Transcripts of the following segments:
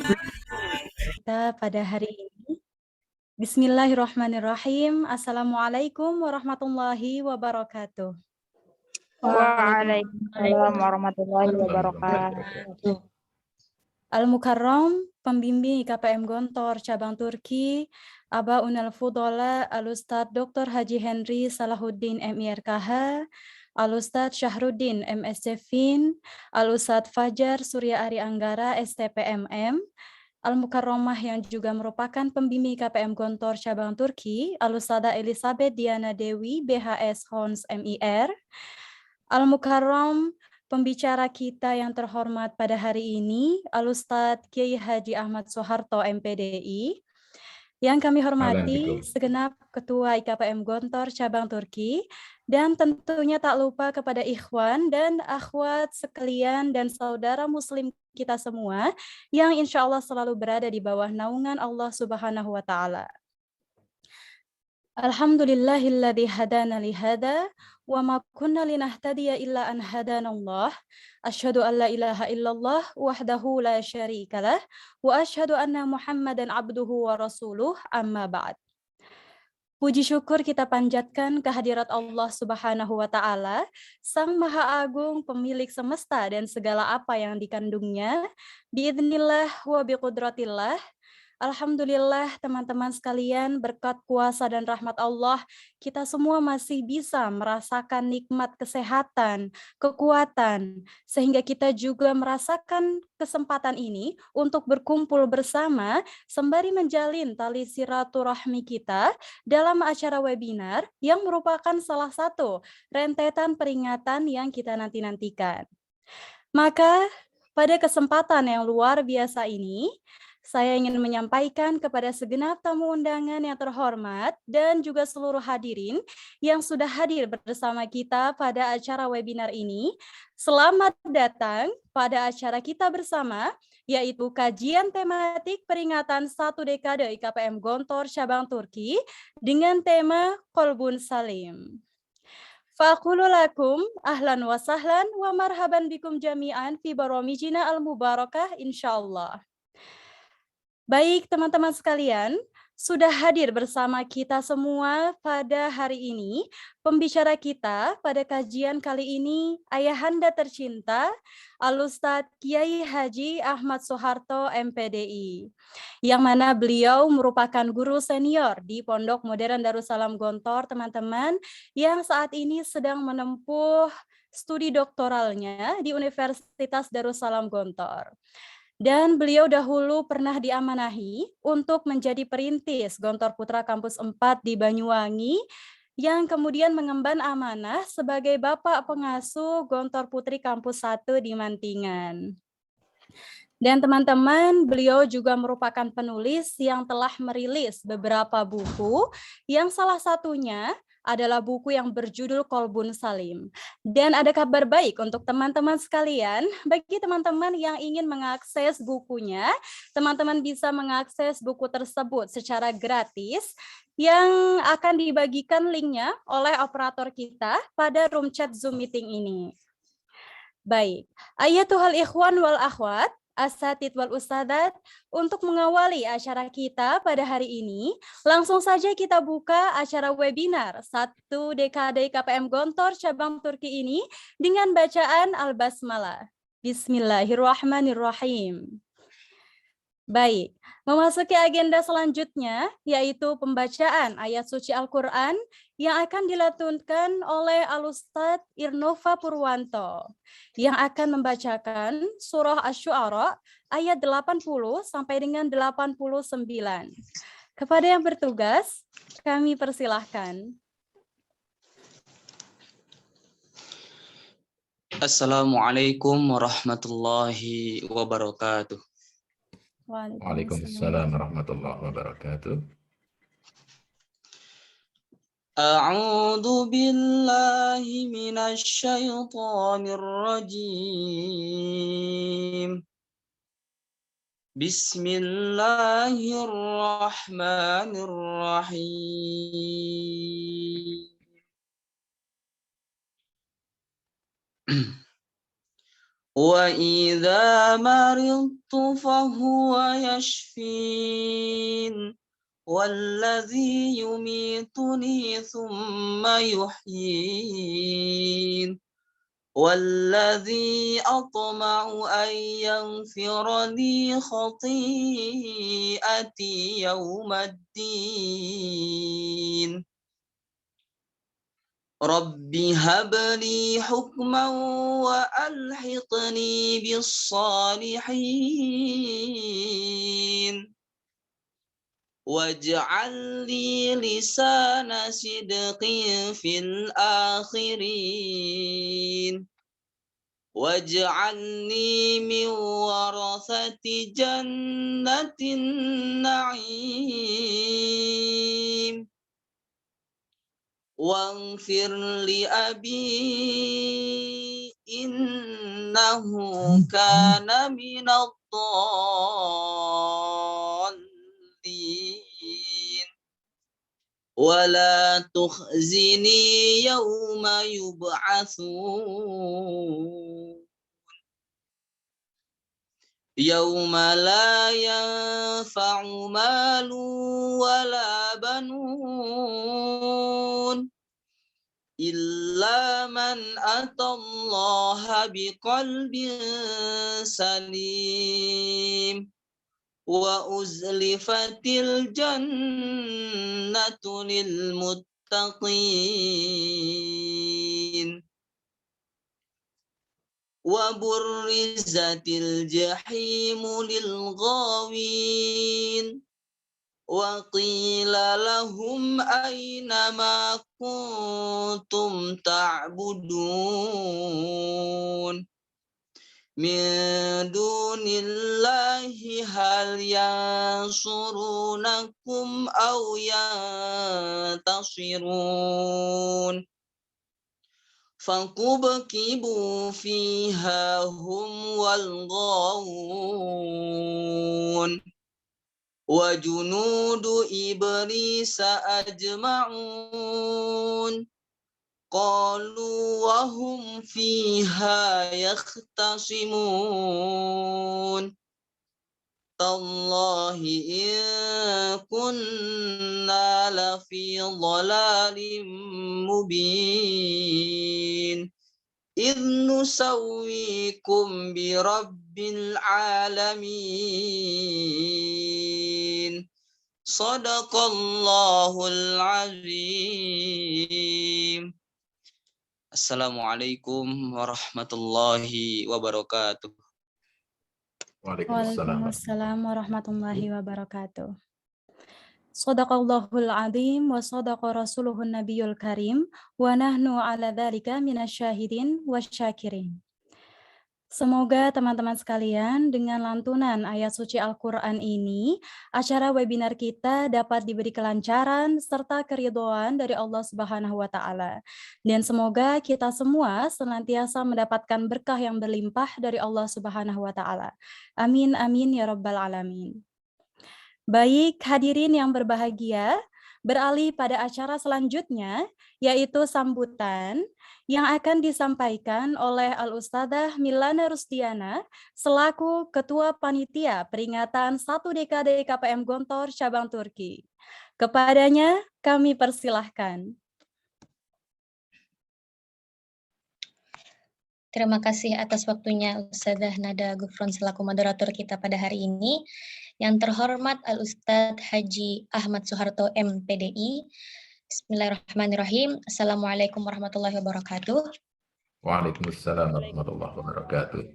Kita pada hari ini. Bismillahirrahmanirrahim. Assalamualaikum warahmatullahi wabarakatuh. Waalaikumsalam warahmatullahi Wabarakatuh. wabarakatuh. Al-Mukarram, pembimbing KPM Gontor Cabang Turki, Aba Unal Fudola, Al-Ustadz Dr. Haji Henry Salahuddin MIRKH, Al-Ustadz Syahruddin MSc Fin, Al-Ustadz Fajar Surya Ari Anggara STPMM, Al-Mukarramah yang juga merupakan pembimbing KPM Gontor Cabang Turki, Al-Ustadzah Elizabeth Diana Dewi BHS Hons MIR, Al-Mukarram pembicara kita yang terhormat pada hari ini, Al-Ustadz Kiai Haji Ahmad Soeharto MPDI, yang kami hormati segenap Ketua IKPM Gontor Cabang Turki, dan tentunya tak lupa kepada ikhwan dan akhwat sekalian dan saudara muslim kita semua yang insya Allah selalu berada di bawah naungan Allah Subhanahu wa Ta'ala. Alhamdulillahilladzi hadana lihada wa ma kunna linahtadiya illa an hadanallah. Asyhadu an la ilaha illallah wahdahu la syarikalah wa asyhadu anna Muhammadan abduhu wa rasuluh amma ba'd. Puji syukur kita panjatkan kehadirat Allah Subhanahu wa Ta'ala, Sang Maha Agung, pemilik semesta dan segala apa yang dikandungnya. Biidznillah wa biqudratillah. Alhamdulillah teman-teman sekalian, berkat kuasa dan rahmat Allah, kita semua masih bisa merasakan nikmat kesehatan, kekuatan, sehingga kita juga merasakan kesempatan ini untuk berkumpul bersama sembari menjalin tali silaturahmi kita dalam acara webinar yang merupakan salah satu rentetan peringatan yang kita nanti-nantikan. Maka pada kesempatan yang luar biasa ini, saya ingin menyampaikan kepada segenap tamu undangan yang terhormat dan juga seluruh hadirin yang sudah hadir bersama kita pada acara webinar ini. Selamat datang pada acara kita bersama, yaitu kajian tematik peringatan 1 dekade IKPM Gontor Cabang Turki dengan tema Kolbun Salim. Faqulu lakum ahlan wa sahlan wa marhaban bikum jami'an fi baromijina al-mubarakah insyaallah. Baik teman-teman sekalian, sudah hadir bersama kita semua pada hari ini. Pembicara kita pada kajian kali ini, Ayahanda tercinta, Al-Ustadz Kiai Haji Ahmad Soeharto MPDI, yang mana beliau merupakan guru senior di Pondok Modern Darussalam Gontor, teman-teman, yang saat ini sedang menempuh studi doktoralnya di Universitas Darussalam Gontor. Dan beliau dahulu pernah diamanahi untuk menjadi perintis Gontor Putra Kampus 4 di Banyuwangi, yang kemudian mengemban amanah sebagai Bapak Pengasuh Gontor Putri Kampus 1 di Mantingan. Dan teman-teman, beliau juga merupakan penulis yang telah merilis beberapa buku, yang salah satunya adalah buku yang berjudul Kolbun Salim. Dan ada kabar baik untuk teman-teman sekalian, bagi teman-teman yang ingin mengakses bukunya, teman-teman bisa mengakses buku tersebut secara gratis, yang akan dibagikan linknya oleh operator kita pada room chat Zoom meeting ini. Baik, ayatuhal ikhwan wal akhwat, asatid wal ustadzat, untuk mengawali acara kita pada hari ini, langsung saja kita buka acara webinar 1 dekade KPM Gontor Cabang Turki ini dengan bacaan Al-Basmalah. Bismillahirrahmanirrahim. Baik, memasuki agenda selanjutnya, yaitu pembacaan ayat suci Al-Quran yang akan dilantunkan oleh Al-Ustadz Irnova Purwanto, yang akan membacakan surah Asy-Syu'ara ayat 80 sampai dengan 89. Kepada yang bertugas, kami persilahkan. Assalamualaikum warahmatullahi wabarakatuh. Waalaikumsalam warahmatullahi wabarakatuh. A'udzu billahi minasy syaithanir rajim. Bismillahirrahmanirrahim. وإذا مرضت فهو يشفين والذي يميتني ثم يحيين والذي أطمع أن يغفر لي خطيئتي يوم الدين رب هب لي حكما وألحقني بالصالحين واجعل لي لسان صدق في الآخرين واجعلني من ورثة جنة النعيم واغفر لأبي إنه كان من الضالين ولا تخزني يوم يبعثون يوم لا ينفع مال ولا بنون إلا من أتى الله بقلب سليم وأزلفت الجنة للمتقين وبرزت الجحيم للغاوين وقيل لهم أين ما كنتم تعبدون من دون الله هل ينصرونكم أو ينتصرون فكبكبوا فيها هم والغاوون وجنود إبليس أجمعون قالوا وهم فيها يختصمون تالله إن كنا لفي ضلال مبين إذ نسويكم برب العالمين صدق الله العظيم. Assalamualaikum warahmatullahi wabarakatuh. Waalaikumsalam. Waalaikumsalam warahmatullahi wabarakatuh. Shadaqallahul azim wa shadaqa rasuluhun nabiyul karim wa nahnu ala dzalika minasyahidin wasyakirin. Semoga teman-teman sekalian dengan lantunan ayat suci Al-Quran ini, acara webinar kita dapat diberi kelancaran serta keridhaan dari Allah Subhanahu wa Ta'ala. Dan semoga kita semua senantiasa mendapatkan berkah yang berlimpah dari Allah Subhanahu wa Ta'ala. Amin, amin, ya Rabbal Alamin. Baik, hadirin yang berbahagia, beralih pada acara selanjutnya, yaitu sambutan yang akan disampaikan oleh Al-Ustadzah Milana Rusdiana selaku Ketua Panitia Peringatan 1 Dekade IKPM Gontor Cabang Turki. Kepadanya kami persilahkan. Terima kasih atas waktunya Ustadzah Nada Gufron selaku moderator kita pada hari ini. Yang terhormat Al-Ustadz Haji Ahmad Soeharto MPDI. Bismillahirrahmanirrahim. Assalamualaikum warahmatullahi wabarakatuh. Waalaikumsalam warahmatullahi wabarakatuh.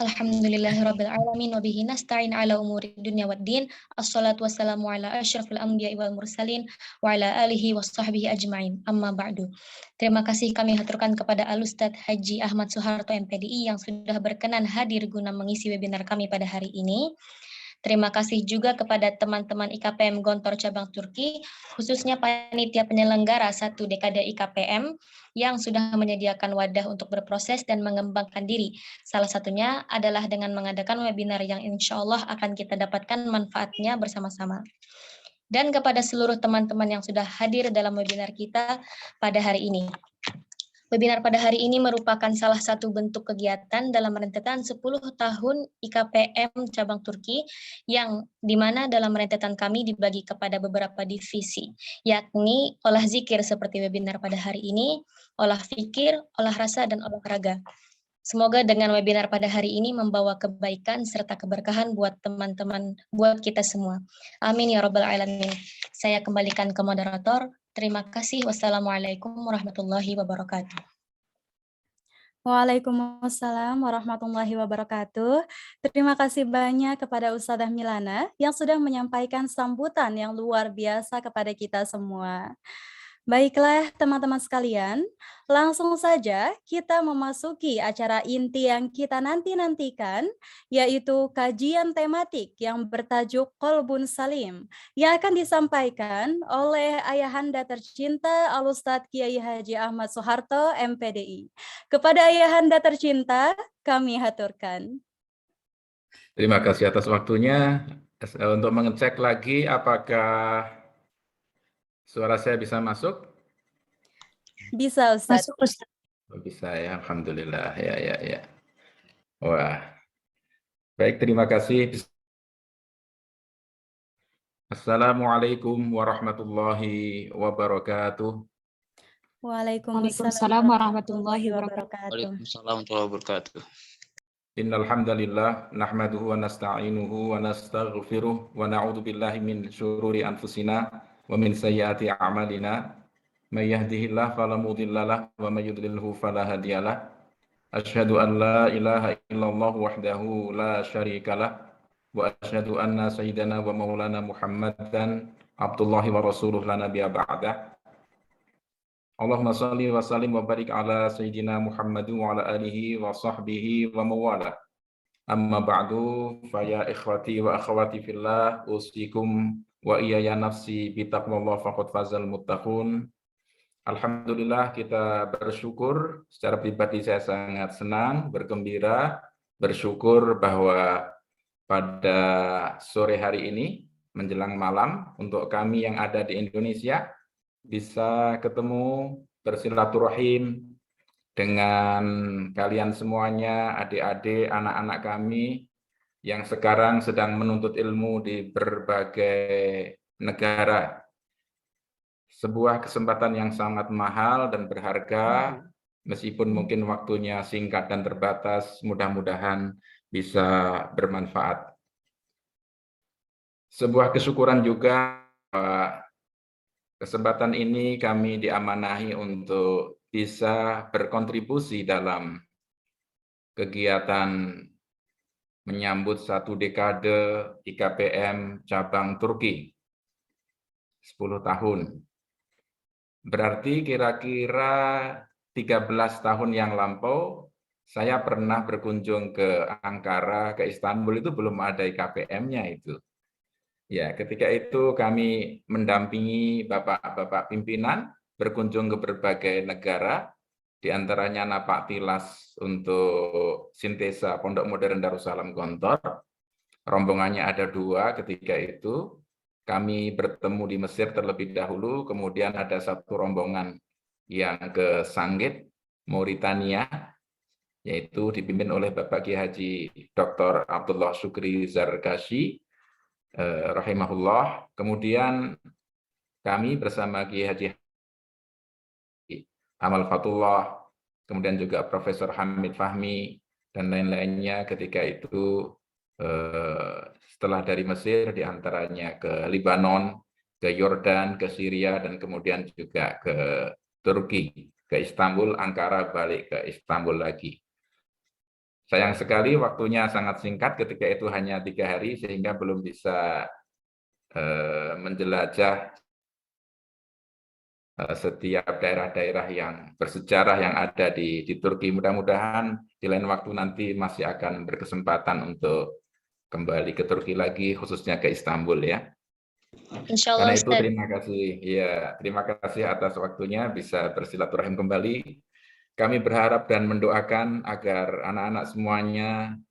Alhamdulillahirabbil alamin wa bihi nasta'in ala umuri dunya waddin. Assalatu wassalamu ala asyrafil anbiya'i wal mursalin wa ala alihi washabbihi ajmain. Amma ba'du. Terima kasih kami haturkan kepada Al-Ustadz Haji Ahmad Soeharto MPDI yang sudah berkenan hadir guna mengisi webinar kami pada hari ini. Terima kasih juga kepada teman-teman IKPM Gontor Cabang Turki, khususnya panitia penyelenggara 1 Dekade IKPM yang sudah menyediakan wadah untuk berproses dan mengembangkan diri. Salah satunya adalah dengan mengadakan webinar yang insya Allah akan kita dapatkan manfaatnya bersama-sama. Dan kepada seluruh teman-teman yang sudah hadir dalam webinar kita pada hari ini. Webinar pada hari ini merupakan salah satu bentuk kegiatan dalam rentetan 10 tahun IKPM cabang Turki, yang dimana dalam rentetan kami dibagi kepada beberapa divisi, yakni olah zikir seperti webinar pada hari ini, olah fikir, olah rasa, dan olah raga. Semoga dengan webinar pada hari ini membawa kebaikan serta keberkahan buat teman-teman, buat kita semua. Amin ya Rabbal Alamin. Saya kembalikan ke moderator. Terima kasih. Wassalamualaikum warahmatullahi wabarakatuh. Waalaikumsalam warahmatullahi wabarakatuh. Terima kasih banyak kepada Ustadzah Milana yang sudah menyampaikan sambutan yang luar biasa kepada kita semua. Baiklah teman-teman sekalian, langsung saja kita memasuki acara inti yang kita nanti-nantikan, yaitu kajian tematik yang bertajuk Qalbun Salim, yang akan disampaikan oleh Ayahanda tercinta Al-Ustadz Kiai Haji Ahmad Soeharto, MPDI. Kepada Ayahanda tercinta, kami haturkan. Terima kasih atas waktunya. Untuk mengecek lagi apakah suara saya bisa masuk? Bisa, Ustadz. Masuk, Ustaz. Oh, bisa ya, alhamdulillah. Ya. Wah. Baik, terima kasih. Assalamualaikum warahmatullahi wabarakatuh. Waalaikumsalam warahmatullahi wabarakatuh. Waalaikumsalam warahmatullahi wabarakatuh. Innal hamdalillah nahmaduhu wa nasta'inuhu wa nastaghfiruh wa na'udzu billahi min syururi anfusina wa min sayyiati a'malina. May yahdihillahu fala mudhillalah wa may yudlilhu fala hadiyalah. Asyhadu an la ilaha illallah wahdahu la syarikalah wa asyhadu anna sayyidana wa maulana Muhammadan abdullahi wa rasuluh la nabiyya ba'dah. Allahumma salli wa sallim wa barik ala sayyidina Muhammadin wa ala alihi wa sahbihi wa mawala. Amma ba'du, fa ya ikhwati wa akhwati fillah, usikum wa iyaya nafsi bitaqwallah faqad fazal muttaqun. Alhamdulillah, kita bersyukur, secara pribadi saya sangat senang, bergembira, bersyukur bahwa pada sore hari ini menjelang malam untuk kami yang ada di Indonesia bisa ketemu bersilaturahim dengan kalian semuanya, adik-adik, anak-anak kami yang sekarang sedang menuntut ilmu di berbagai negara. Sebuah kesempatan yang sangat mahal dan berharga, meskipun mungkin waktunya singkat dan terbatas, mudah-mudahan bisa bermanfaat. Sebuah kesyukuran juga, kesempatan ini kami diamanahi untuk bisa berkontribusi dalam kegiatan menyambut 1 dekade IKPM cabang Turki, 10 tahun. Berarti kira-kira 13 tahun yang lampau, saya pernah berkunjung ke Ankara, ke Istanbul, itu belum ada IKPM-nya itu. Ya, ketika itu kami mendampingi bapak-bapak pimpinan berkunjung ke berbagai negara, di antaranya Napak Tilas untuk Sintesa Pondok Modern Darussalam Gontor. Rombongannya ada 2 ketika itu. Kami bertemu di Mesir terlebih dahulu, kemudian ada 1 rombongan yang ke Sanggit, Mauritania, yaitu dipimpin oleh Bapak Kiai Haji Dr. Abdullah Syukri Zarkashi, rahimahullah. Kemudian kami bersama Kiai Haji Amal Fatullah, kemudian juga Profesor Hamid Fahmi, dan lain-lainnya ketika itu setelah dari Mesir, diantaranya ke Libanon, ke Yordan, ke Syria, dan kemudian juga ke Turki, ke Istanbul, Ankara, balik ke Istanbul lagi. Sayang sekali waktunya sangat singkat, ketika itu hanya 3 hari, sehingga belum bisa menjelajah setiap daerah-daerah yang bersejarah yang ada di Turki. Mudah-mudahan di lain waktu nanti masih akan berkesempatan untuk kembali ke Turki lagi, khususnya ke Istanbul ya. Insya Allah, Karena itu Ustaz. terima kasih atas waktunya bisa bersilaturahim kembali. Kami berharap dan mendoakan agar anak-anak semuanya,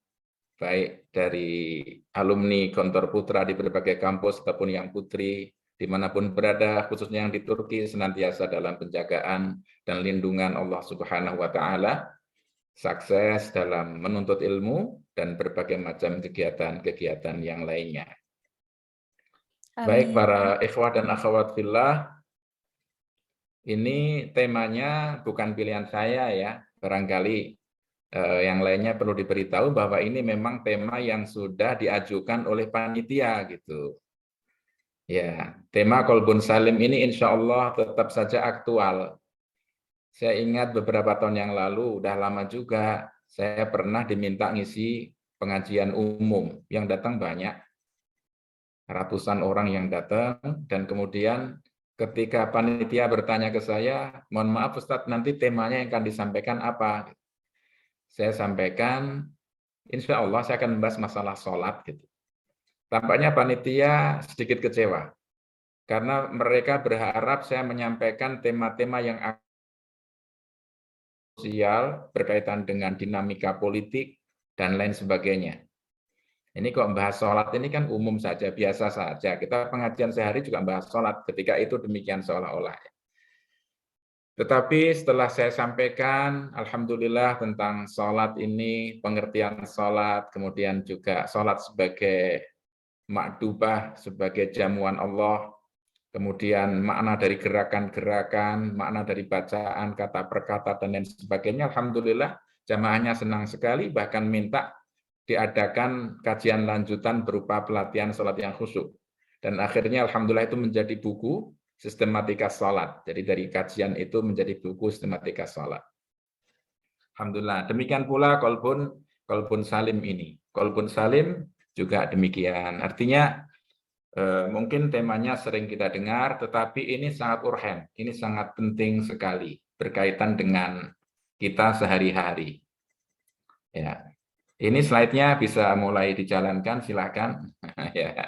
baik dari alumni Gontor Putra di berbagai kampus ataupun yang putri, dimanapun berada, khususnya yang di Turki, senantiasa dalam penjagaan dan lindungan Allah Subhanahu wa Ta'ala, sukses dalam menuntut ilmu dan berbagai macam kegiatan-kegiatan yang lainnya. Baik para ikhwah dan akhwat fillah, ini temanya bukan pilihan saya ya, barangkali yang lainnya perlu diberitahu bahwa ini memang tema yang sudah diajukan oleh panitia gitu. Ya, tema Qalbun Salim ini insya Allah tetap saja aktual. Saya ingat beberapa tahun yang lalu, udah lama juga, saya pernah diminta ngisi pengajian umum, yang datang banyak, ratusan orang yang datang, dan kemudian ketika panitia bertanya ke saya, mohon maaf Ustadz, nanti temanya yang akan disampaikan apa? Saya sampaikan, insya Allah saya akan membahas masalah sholat. Gitu. Tampaknya panitia sedikit kecewa, karena mereka berharap saya menyampaikan tema-tema yang sosial, berkaitan dengan dinamika politik, dan lain sebagainya. Ini kok membahas sholat ini kan umum saja, biasa saja. Kita pengajian sehari juga membahas sholat, ketika itu demikian seolah-olah. Tetapi setelah saya sampaikan, alhamdulillah tentang sholat ini, pengertian sholat, kemudian juga sholat sebagai makdubah, sebagai jamuan Allah, kemudian makna dari gerakan-gerakan, makna dari bacaan, kata per kata, dan lain sebagainya. Alhamdulillah, jamaahnya senang sekali, bahkan minta diadakan kajian lanjutan berupa pelatihan sholat yang khusyuk. Dan akhirnya Alhamdulillah itu menjadi buku sistematika sholat. Jadi dari kajian itu menjadi buku sistematika sholat. Alhamdulillah. Demikian pula Qalbun Salim ini. Qalbun Salim juga demikian. Artinya, mungkin temanya sering kita dengar, tetapi ini sangat urgen, ini sangat penting sekali berkaitan dengan kita sehari-hari. Ya, ini slide-nya bisa mulai dijalankan, silakan. Ya.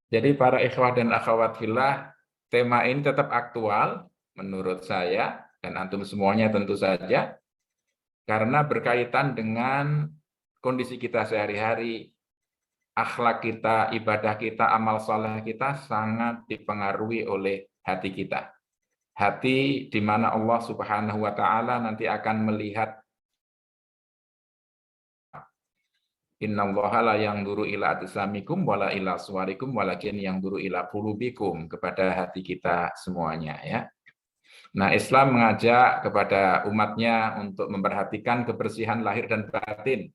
Jadi para ikhwah dan akhwat fillah, tema ini tetap aktual menurut saya dan antum semuanya tentu saja, karena berkaitan dengan kondisi kita sehari-hari. Akhlak kita, ibadah kita, amal saleh kita sangat dipengaruhi oleh hati kita. Hati di mana Allah Subhanahu wa Ta'ala nanti akan melihat, innallaha la yanzuru ila ajsamikum wala ila suwarikum walakin yanzuru ila qulubikum, kepada hati kita semuanya ya. Nah, Islam mengajak kepada umatnya untuk memperhatikan kebersihan lahir dan batin.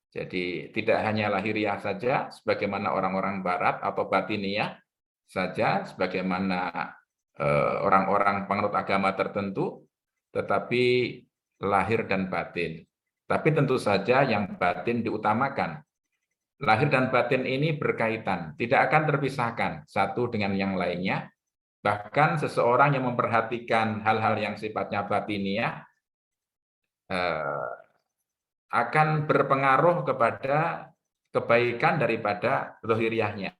Jadi tidak hanya lahiriah saja, sebagaimana orang-orang barat, atau batiniah saja, sebagaimana orang-orang penganut agama tertentu, tetapi lahir dan batin. Tapi tentu saja yang batin diutamakan. Lahir dan batin ini berkaitan, tidak akan terpisahkan satu dengan yang lainnya. Bahkan seseorang yang memperhatikan hal-hal yang sifatnya batiniah, akan berpengaruh kepada kebaikan daripada zahiriahnya.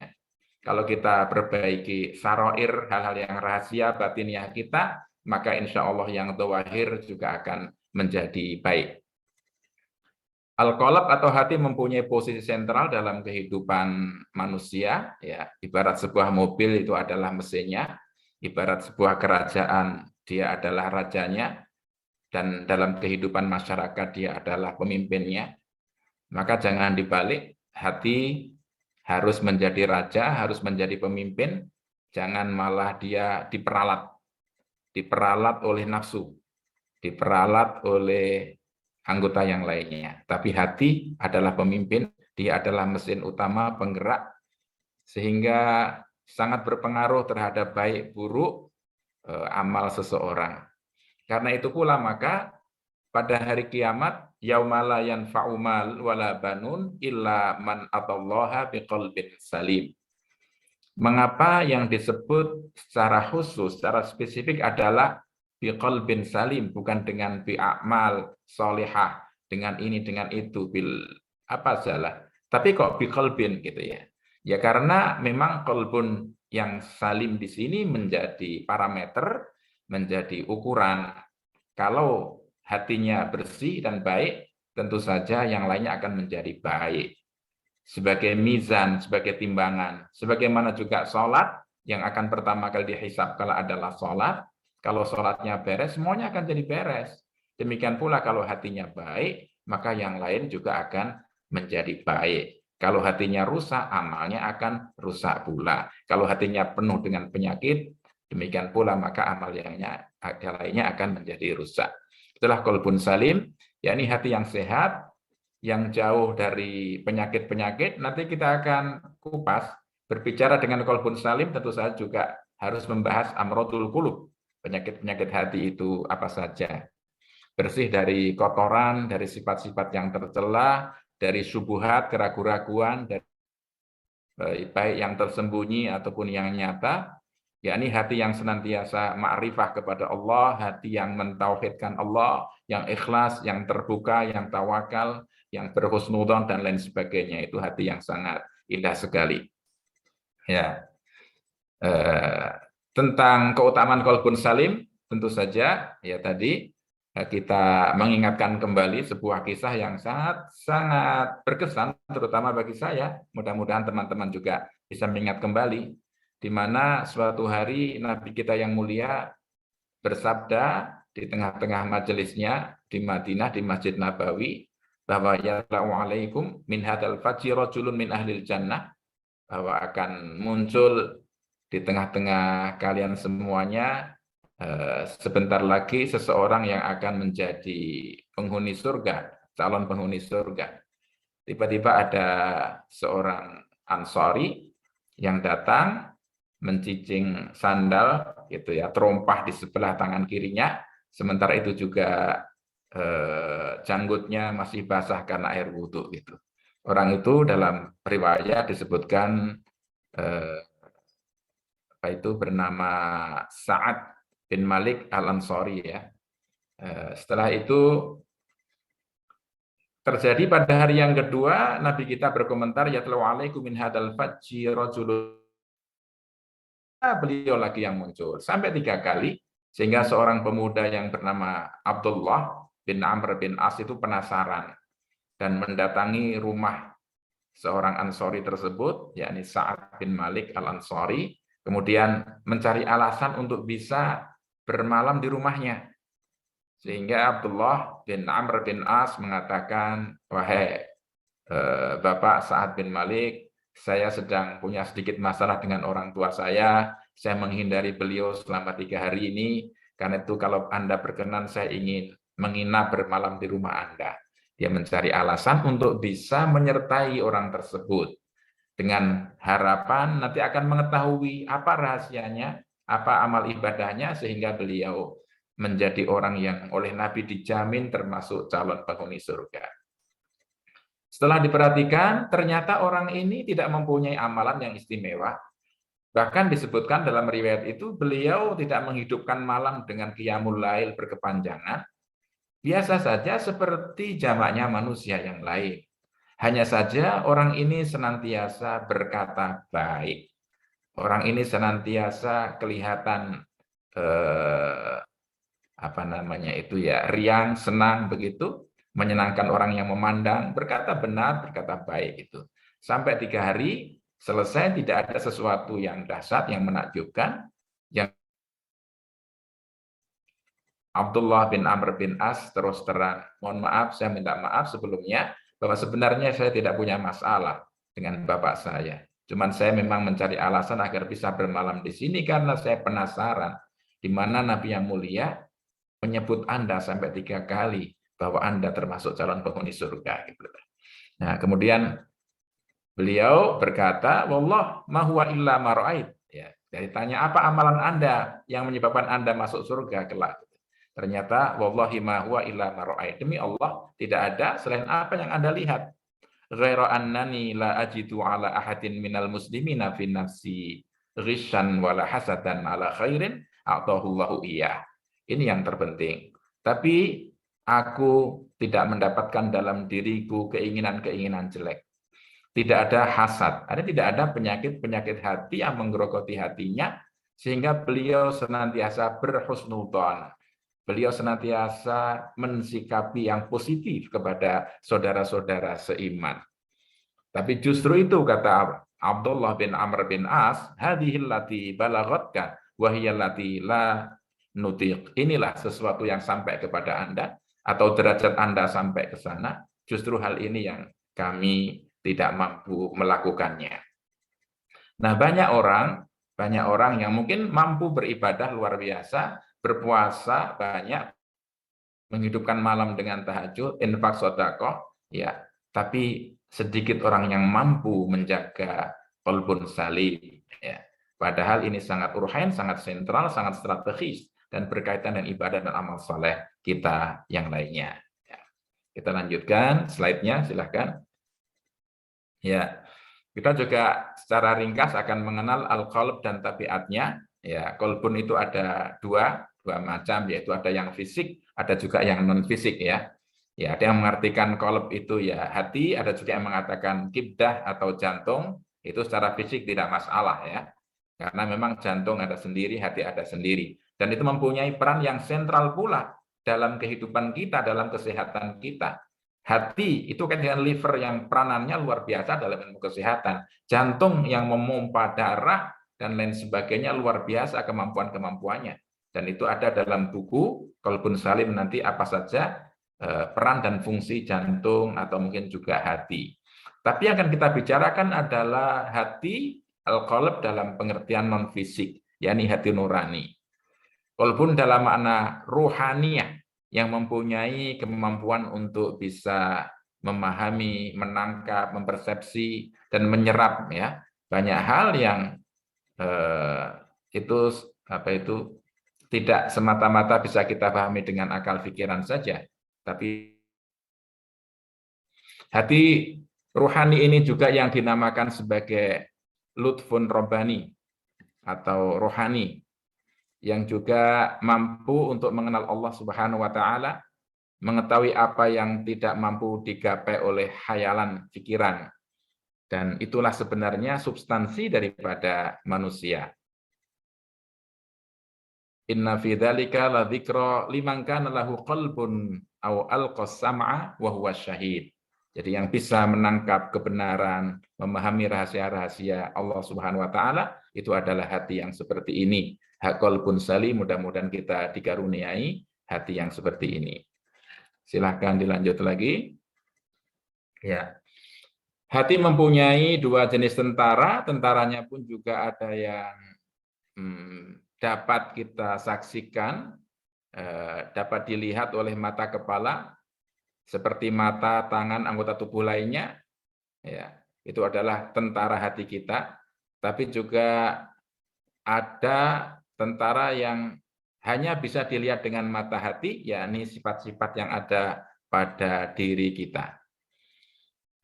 Kalau kita perbaiki sarair, hal-hal yang rahasia batiniah kita, maka insya Allah yang zahir juga akan menjadi baik. Al-qalb atau hati mempunyai posisi sentral dalam kehidupan manusia. Ya, ibarat sebuah mobil itu adalah mesinnya, ibarat sebuah kerajaan dia adalah rajanya, dan dalam kehidupan masyarakat dia adalah pemimpinnya. Maka jangan dibalik, hati harus menjadi raja, harus menjadi pemimpin, jangan malah dia diperalat oleh nafsu, diperalat oleh anggota yang lainnya. Tapi hati adalah pemimpin, dia adalah mesin utama penggerak, sehingga sangat berpengaruh terhadap baik buruk amal seseorang. Karena itu pula maka pada hari kiamat, yaumala yanfa'u mal wala banun illa man atallaha biqalbin salim. Mengapa yang disebut secara khusus, secara spesifik adalah biqalbin salim, bukan dengan bi'amal solihah, dengan ini dengan itu, bil apa salah. Tapi kok biqalbin gitu ya. Ya karena memang qalbun yang salim di sini menjadi parameter, menjadi ukuran. Kalau hatinya bersih dan baik, tentu saja yang lainnya akan menjadi baik. Sebagai mizan, sebagai timbangan. Sebagaimana juga sholat, yang akan pertama kali dihisab kalau adalah sholat. Kalau sholatnya beres, semuanya akan jadi beres. Demikian pula kalau hatinya baik, maka yang lain juga akan menjadi baik. Kalau hatinya rusak, amalnya akan rusak pula. Kalau hatinya penuh dengan penyakit, demikian pula maka amal yang lainnya akan menjadi rusak. Itulah qalbun salim, yakni hati yang sehat, yang jauh dari penyakit-penyakit. Nanti kita akan kupas. Berbicara dengan qalbun salim tentu saja juga harus membahas amrodul qulub. Penyakit-penyakit hati itu apa saja. Bersih dari kotoran, dari sifat-sifat yang tercela, dari subuhat, keraguan-raguan, baik yang tersembunyi ataupun yang nyata, yakni hati yang senantiasa ma'rifah kepada Allah, hati yang mentauhidkan Allah, yang ikhlas, yang terbuka, yang tawakal, yang berhusnudzon dan lain sebagainya. Itu hati yang sangat indah sekali. Ya. Tentang keutamaan qalbun salim, tentu saja ya tadi kita mengingatkan kembali sebuah kisah yang sangat berkesan, terutama bagi saya. Mudah-mudahan teman-teman juga bisa mengingat kembali, di mana suatu hari Nabi kita yang mulia bersabda di tengah-tengah majelisnya di Madinah, di Masjid Nabawi, bahwa ya'alaikum min hadal fajri rajulun min ahlil jannah, bahwa akan muncul di tengah-tengah kalian semuanya sebentar lagi seseorang yang akan menjadi penghuni surga, calon penghuni surga. Tiba-tiba ada seorang Ansari yang datang mencicing sandal, gitu ya, terompah di sebelah tangan kirinya. Sementara itu juga janggutnya masih basah karena air wudhu, gitu. Orang itu dalam riwayat disebutkan itu bernama Sa'ad bin Malik Al-Ansari ya. Setelah itu terjadi pada hari yang kedua, Nabi kita berkomentar, yatlu alaikum min hadal fajri rajulun. Beliau lagi yang muncul sampai 3 kali, sehingga seorang pemuda yang bernama Abdullah bin Amr bin As itu penasaran dan mendatangi rumah seorang Ansari tersebut, yakni Sa'ad bin Malik Al-Ansari, kemudian mencari alasan untuk bisa bermalam di rumahnya. Sehingga Abdullah bin Amr bin As mengatakan, wahai Bapak Sa'ad bin Malik, saya sedang punya sedikit masalah dengan orang tua saya menghindari beliau selama 3 hari ini, karena itu kalau Anda berkenan saya ingin menginap bermalam di rumah Anda. Dia mencari alasan untuk bisa menyertai orang tersebut, dengan harapan nanti akan mengetahui apa rahasianya, apa amal ibadahnya, sehingga beliau menjadi orang yang oleh Nabi dijamin termasuk calon penghuni surga. Setelah diperhatikan, ternyata orang ini tidak mempunyai amalan yang istimewa. Bahkan disebutkan dalam riwayat itu, beliau tidak menghidupkan malam dengan qiyamul lail berkepanjangan. Biasa saja seperti jamaknya manusia yang lain. Hanya saja orang ini senantiasa berkata baik. Orang ini senantiasa kelihatan riang, senang begitu, menyenangkan orang yang memandang, berkata benar, berkata baik itu. Sampai 3 hari selesai, tidak ada sesuatu yang dahsyat, yang menakjubkan, yang Abdullah bin Amr bin As terus terang, mohon maaf, saya minta maaf sebelumnya, bahwa sebenarnya saya tidak punya masalah dengan bapak saya. Cuman saya memang mencari alasan agar bisa bermalam di sini karena saya penasaran di mana Nabi yang mulia menyebut Anda sampai 3 kali bahwa Anda termasuk calon penghuni surga. Nah, kemudian beliau berkata, wallah ma huwa illa ma ra'ait. Ya, jadi tanya apa amalan Anda yang menyebabkan Anda masuk surga kelak. Ternyata wallahi ma huwa illa ma ra'ait. Demi Allah, tidak ada selain apa yang Anda lihat. Ghaira annani la ajidu ala ahadin minal muslimina fi nafsi ghishan wala hasadan ala khairin a'tahullahu iyah. Ini yang terpenting. Tapi aku tidak mendapatkan dalam diriku keinginan-keinginan jelek. Tidak ada hasad, tidak ada penyakit-penyakit hati yang menggerogoti hatinya, sehingga beliau senantiasa berhusnudzon. Beliau senantiasa mensikapi yang positif kepada saudara-saudara seiman. Tapi justru itu, kata Abdullah bin Amr bin As, hadhil lati balaghatka wa hiya lati la nutiq. Inilah sesuatu yang sampai kepada Anda atau derajat Anda sampai ke sana. Justru hal ini yang kami tidak mampu melakukannya. Nah, banyak orang yang mungkin mampu beribadah luar biasa, berpuasa banyak, menghidupkan malam dengan tahajud, infak sedekah, ya. Tapi sedikit orang yang mampu menjaga qalbun salim, ya. Padahal ini sangat urgen, sangat sentral, sangat strategis dan berkaitan dengan ibadah dan amal saleh kita yang lainnya. Ya. Kita lanjutkan slide-nya, silahkan. Ya, kita juga secara ringkas akan mengenal al-qalb dan tabiatnya. Ya, qalbun itu ada dua macam, yaitu ada yang fisik, ada juga yang non fisik, ya. Ya, ada yang mengartikan qalb itu ya hati, ada juga yang mengatakan kibdah atau jantung. Itu secara fisik tidak masalah, ya. Karena memang jantung ada sendiri, hati ada sendiri. Dan itu mempunyai peran yang sentral pula dalam kehidupan kita, dalam kesehatan kita. Hati itu kan dengan liver yang peranannya luar biasa dalam ilmu kesehatan. Jantung yang memompa darah dan lain sebagainya luar biasa kemampuan-kemampuannya. Dan itu ada dalam buku Qalbun Salim nanti apa saja peran dan fungsi jantung atau mungkin juga hati. Tapi yang akan kita bicarakan adalah hati al-qalb dalam pengertian non fisik, yakni hati nurani. Qalbun dalam makna ruhaniyah, yang mempunyai kemampuan untuk bisa memahami, menangkap, mempersepsi, dan menyerap ya banyak hal yang itu tidak semata-mata bisa kita pahami dengan akal pikiran saja, tapi hati ruhani ini juga yang dinamakan sebagai lutfun robbani atau rohani, yang juga mampu untuk mengenal Allah Subhanahu wa taala, mengetahui apa yang tidak mampu digapai oleh khayalan pikiran. Dan itulah sebenarnya substansi daripada manusia. Inna fi dzalika la dzikra liman kana lahu qalbun aw alqas sam'a wa huwa syahid. Jadi yang bisa menangkap kebenaran, memahami rahasia-rahasia Allah Subhanahu wa taala, itu adalah hati yang seperti ini. Hak qalbun salim, mudah-mudahan kita dikaruniai hati yang seperti ini. Silahkan dilanjut lagi. Ya. Hati mempunyai dua jenis tentara, tentaranya pun juga ada yang dapat kita saksikan, dapat dilihat oleh mata kepala, seperti mata, tangan, anggota tubuh lainnya, ya, itu adalah tentara hati kita. Tapi juga ada tentara yang hanya bisa dilihat dengan mata hati, yakni sifat-sifat yang ada pada diri kita.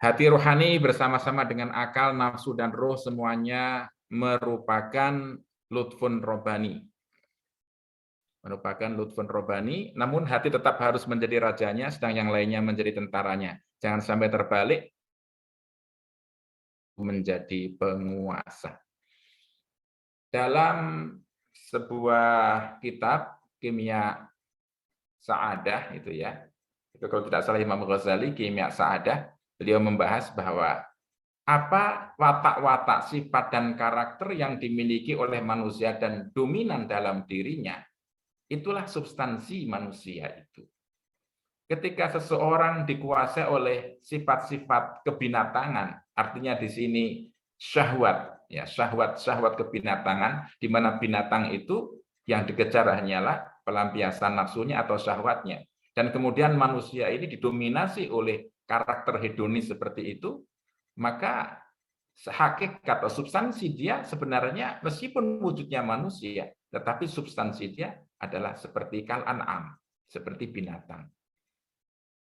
Hati rohani bersama-sama dengan akal, nafsu, dan roh semuanya merupakan lutfun robbani. Merupakan lutfun robbani, namun hati tetap harus menjadi rajanya, sedang yang lainnya menjadi tentaranya. Jangan sampai terbalik menjadi penguasa. Dalam sebuah kitab Kimia Sa'adah itu ya, itu kalau tidak salah Imam Ghazali, Kimia Sa'adah, beliau membahas bahwa apa watak-watak sifat dan karakter yang dimiliki oleh manusia dan dominan dalam dirinya, itulah substansi manusia itu. Ketika seseorang dikuasai oleh sifat-sifat kebinatangan, artinya di sini syahwat, ya syahwat kebinatangan, di mana binatang itu yang dikejar hanyalah pelampiasan nafsunya atau syahwatnya. Dan kemudian manusia ini didominasi oleh karakter hedonis seperti itu, maka hakikat atau substansi dia sebenarnya meskipun wujudnya manusia, tetapi substansi dia adalah seperti kal-an'am, seperti binatang.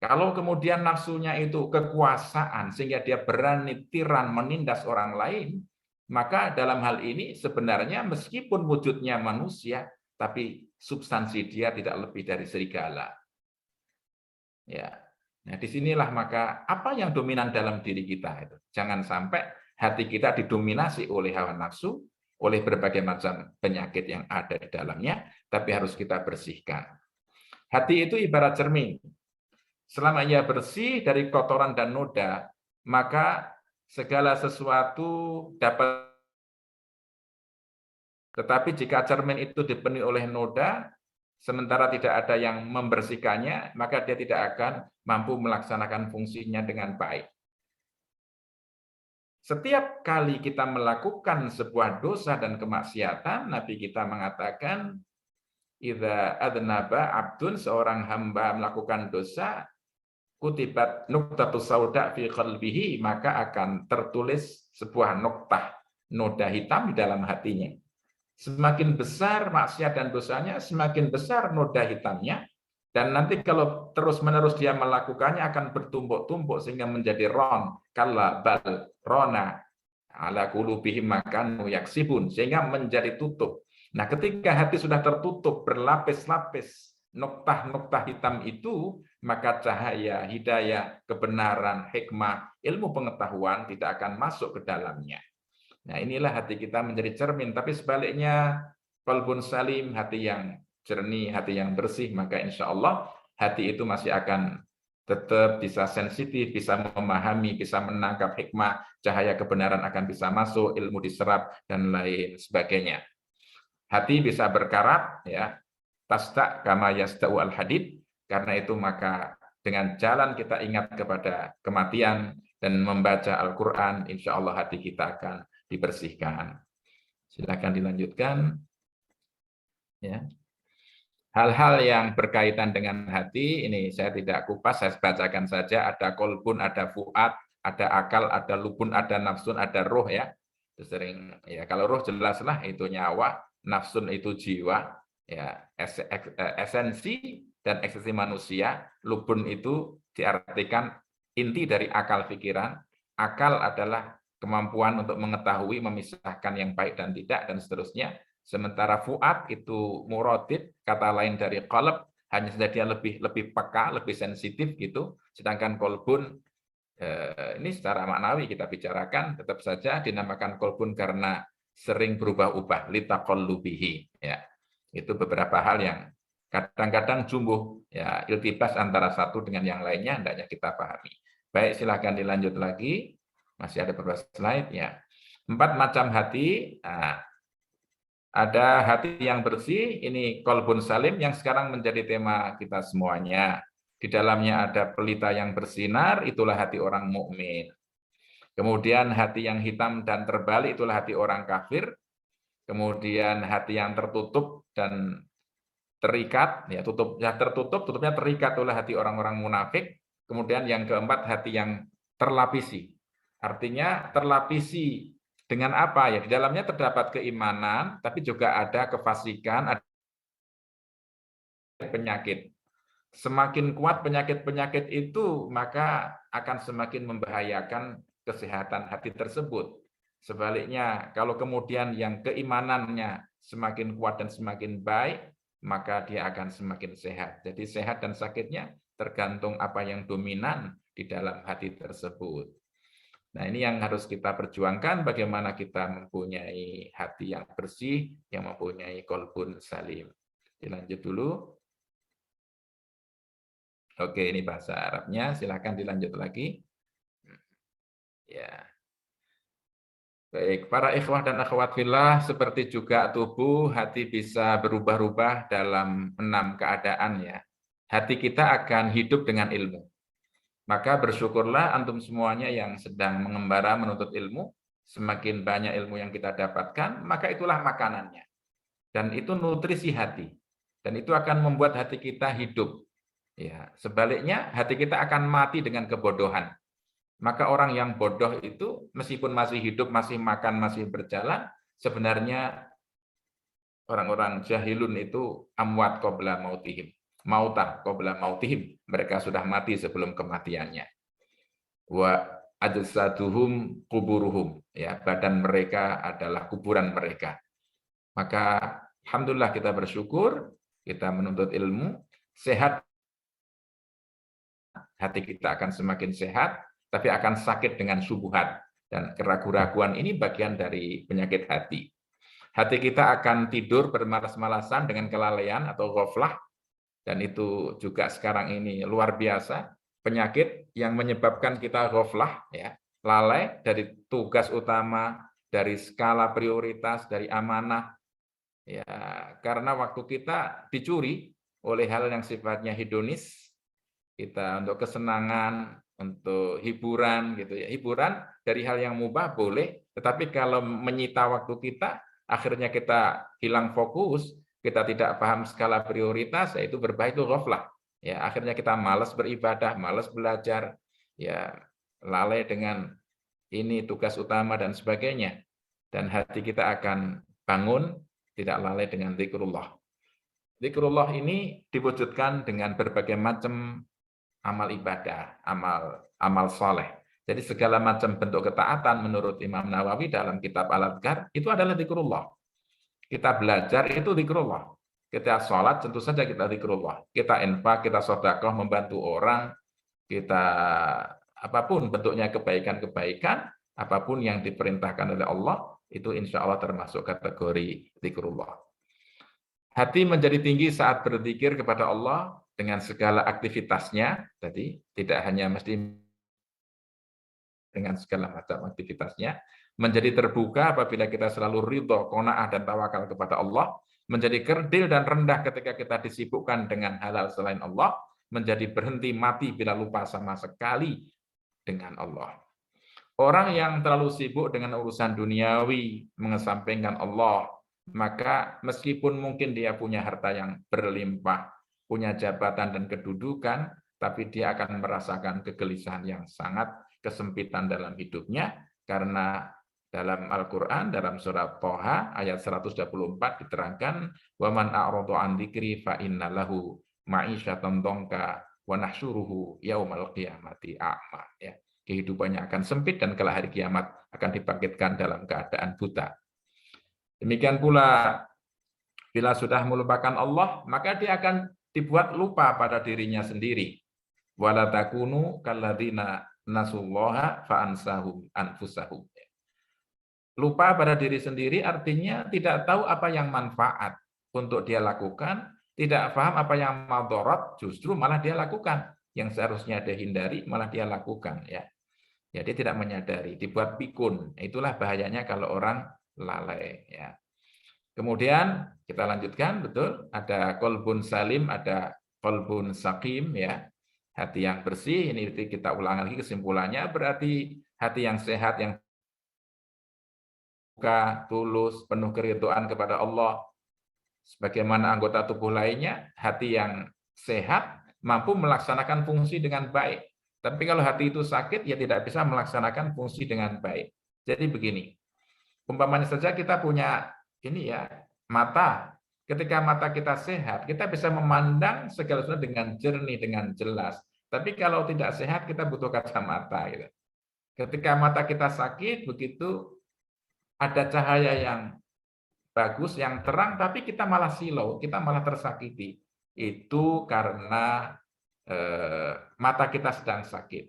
Kalau kemudian nafsunya itu kekuasaan sehingga dia berani tiran menindas orang lain, maka dalam hal ini sebenarnya meskipun wujudnya manusia, tapi substansi dia tidak lebih dari serigala. Ya. Nah, disinilah maka apa yang dominan dalam diri kita itu. Jangan sampai hati kita didominasi oleh hawa nafsu, oleh berbagai macam penyakit yang ada di dalamnya, tapi harus kita bersihkan. Hati itu ibarat cermin. Selama ia bersih dari kotoran dan noda, maka segala sesuatu dapat, tetapi jika cermin itu dipenuhi oleh noda, sementara tidak ada yang membersihkannya, maka dia tidak akan mampu melaksanakan fungsinya dengan baik. Setiap kali kita melakukan sebuah dosa dan kemaksiatan, Nabi kita mengatakan, idza adnaba abdun, seorang hamba melakukan dosa, kutibat nuqtatus sauda fi qalbihi, maka akan tertulis sebuah noktah, noda hitam di dalam hatinya. Semakin besar maksiat dan dosanya, semakin besar noda hitamnya, dan nanti kalau terus-menerus dia melakukannya akan bertumpuk-tumpuk sehingga menjadi ron, kalla bal rona ala qulubihim ma kanu yaksibun, sehingga menjadi tutup. Nah, ketika hati sudah tertutup berlapis-lapis noktah-noktah hitam itu, maka cahaya, hidayah, kebenaran, hikmah, ilmu pengetahuan tidak akan masuk ke dalamnya. Nah, inilah hati kita menjadi cermin. Tapi sebaliknya, qalbun salim, hati yang jernih, hati yang bersih, maka insya Allah hati itu masih akan tetap bisa sensitif, bisa memahami, bisa menangkap hikmah, cahaya kebenaran akan bisa masuk, ilmu diserap, dan lain sebagainya. Hati bisa berkarat, ya, tasda kama yasda'u al-hadid, karena itu maka dengan jalan kita ingat kepada kematian dan membaca Al-Quran, insya Allah hati kita akan dibersihkan. Silakan dilanjutkan. Ya. Hal-hal yang berkaitan dengan hati, ini saya tidak kupas, saya bacakan saja. Ada kolbun, ada fuad, ada akal, ada lubun, ada nafsun, ada roh, ya. Sering, ya, kalau roh jelaslah itu nyawa, nafsun itu jiwa, ya, esensi dan eksistensi manusia. Lubun itu diartikan inti dari akal pikiran. Akal adalah kemampuan untuk mengetahui, memisahkan yang baik dan tidak, dan seterusnya. Sementara fuad itu muradid, kata lain dari qalb, hanya saja dia lebih peka, lebih sensitif gitu. Sedangkan kolbun, ini secara maknawi kita bicarakan, tetap saja dinamakan kolbun karena sering berubah-ubah, litaqallubihi, ya. Itu beberapa hal yang kadang-kadang jumbuh, ya, iltibas antara satu dengan yang lainnya, hendaknya kita pahami. Baik, silahkan dilanjut lagi. Masih ada beberapa slide, ya. 4 macam hati. Nah, ada hati yang bersih, ini kolbun salim yang sekarang menjadi tema kita semuanya. Di dalamnya ada pelita yang bersinar, itulah hati orang mukmin. Kemudian hati yang hitam dan terbalik, itulah hati orang kafir. Kemudian hati yang tertutup dan terikat, ya, tutupnya terikat oleh hati orang-orang munafik. Kemudian yang keempat, hati yang terlapisi. Artinya terlapisi dengan apa? Ya, di dalamnya terdapat keimanan, tapi juga ada kefasikan, ada penyakit. Semakin kuat penyakit-penyakit itu, maka akan semakin membahayakan kesehatan hati tersebut. Sebaliknya, kalau kemudian yang keimanannya semakin kuat dan semakin baik, maka dia akan semakin sehat. Jadi sehat dan sakitnya tergantung apa yang dominan di dalam hati tersebut. Nah, ini yang harus kita perjuangkan, bagaimana kita mempunyai hati yang bersih, yang mempunyai kolbun salim. Dilanjut dulu. Oke, ini bahasa Arabnya, silahkan dilanjut lagi. Ya. Baik, para ikhwah dan akhwat fillah, seperti juga tubuh, hati bisa berubah-ubah dalam 6 keadaan, ya. Hati kita akan hidup dengan ilmu. Maka bersyukurlah antum semuanya yang sedang mengembara menuntut ilmu, semakin banyak ilmu yang kita dapatkan, maka itulah makanannya. Dan itu nutrisi hati. Dan itu akan membuat hati kita hidup. Ya, sebaliknya hati kita akan mati dengan kebodohan. Maka orang yang bodoh itu meskipun masih hidup, masih makan, masih berjalan, sebenarnya orang-orang jahilun itu amwat qabla mautihim. Mautah qabla mautihim, mereka sudah mati sebelum kematiannya. Wa ajsaduhum kuburuhum, ya, badan mereka adalah kuburan mereka. Maka alhamdulillah kita bersyukur, kita menuntut ilmu, sehat, hati kita akan semakin sehat, tapi akan sakit dengan syubhat, dan keraguan-raguan ini bagian dari penyakit hati. Hati kita akan tidur bermalas-malasan dengan kelalaian atau ghaflah. Dan itu juga sekarang ini luar biasa, penyakit yang menyebabkan kita ghaflah, ya. lalai dari tugas utama, dari skala prioritas, dari amanah. Ya, karena waktu kita dicuri oleh hal yang sifatnya hedonis, kita untuk kesenangan, untuk hiburan gitu ya. Hiburan dari hal yang mubah boleh, tetapi kalau menyita waktu kita, akhirnya kita hilang fokus, kita tidak paham skala prioritas, yaitu berbahaya, itu ghaflah. Ya, akhirnya kita malas beribadah, malas belajar, ya lalai dengan ini tugas utama dan sebagainya. Dan hati kita akan bangun, tidak lalai dengan zikrullah. Zikrullah ini diwujudkan dengan berbagai macam amal ibadah, amal soleh. Jadi segala macam bentuk ketaatan menurut Imam Nawawi dalam kitab Al-Adhkar itu adalah zikrullah. Kita belajar itu zikrullah. Kita sholat tentu saja kita zikrullah. Kita infak, kita sedekah, membantu orang, kita apapun bentuknya kebaikan-kebaikan, apapun yang diperintahkan oleh Allah, itu insya Allah termasuk kategori zikrullah. Hati menjadi tinggi saat berzikir kepada Allah dengan segala aktivitasnya, tadi tidak hanya mesti dengan segala macam aktivitasnya, menjadi terbuka apabila kita selalu ridho, qanaah dan tawakal kepada Allah, menjadi kerdil dan rendah ketika kita disibukkan dengan hal-hal selain Allah, menjadi berhenti mati bila lupa sama sekali dengan Allah. Orang yang terlalu sibuk dengan urusan duniawi, mengesampingkan Allah, maka meskipun mungkin dia punya harta yang berlimpah, punya jabatan dan kedudukan, tapi dia akan merasakan kegelisahan yang sangat, kesempitan dalam hidupnya, karena dalam Al-Quran, dalam surat Thaha, ayat 124 diterangkan, وَمَنْ أَعْرَضَ عَنْ ذِكْرِي فَإِنَّ لَهُ مَعِيشَةً ضَنْكَ وَنَحْشُرُهُ يَوْمَ الْقِيَامَةِ أَعْمَى. Ya, kehidupannya akan sempit dan kelak hari kiamat akan dibangkitkan dalam keadaan buta. Demikian pula bila sudah melupakan Allah, maka dia akan dibuat lupa pada dirinya sendiri. Wala takunu kalladzina nasullaha fa'ansahum anfusahum. Lupa pada diri sendiri artinya tidak tahu apa yang manfaat untuk dia lakukan, tidak paham apa yang madharat, justru malah dia lakukan. Yang seharusnya dia hindari malah dia lakukan, ya. Jadi tidak menyadari, dibuat pikun. Itulah bahayanya kalau orang lalai, ya. Kemudian kita lanjutkan, betul, ada qalbun salim, ada qalbun saqim, ya. Hati yang bersih, ini kita ulang lagi kesimpulannya, berarti hati yang sehat, yang buka, tulus, penuh keridhaan kepada Allah. Sebagaimana anggota tubuh lainnya, hati yang sehat mampu melaksanakan fungsi dengan baik. Tapi kalau hati itu sakit, ya tidak bisa melaksanakan fungsi dengan baik. Jadi begini, umpamanya saja kita punya ini ya, mata. Ketika mata kita sehat, kita bisa memandang segala sesuatu dengan jernih, dengan jelas. Tapi kalau tidak sehat, kita butuh kacamata. Gitu. Ketika mata kita sakit, begitu ada cahaya yang bagus, yang terang, tapi kita malah silau, kita malah tersakiti. Itu karena mata kita sedang sakit.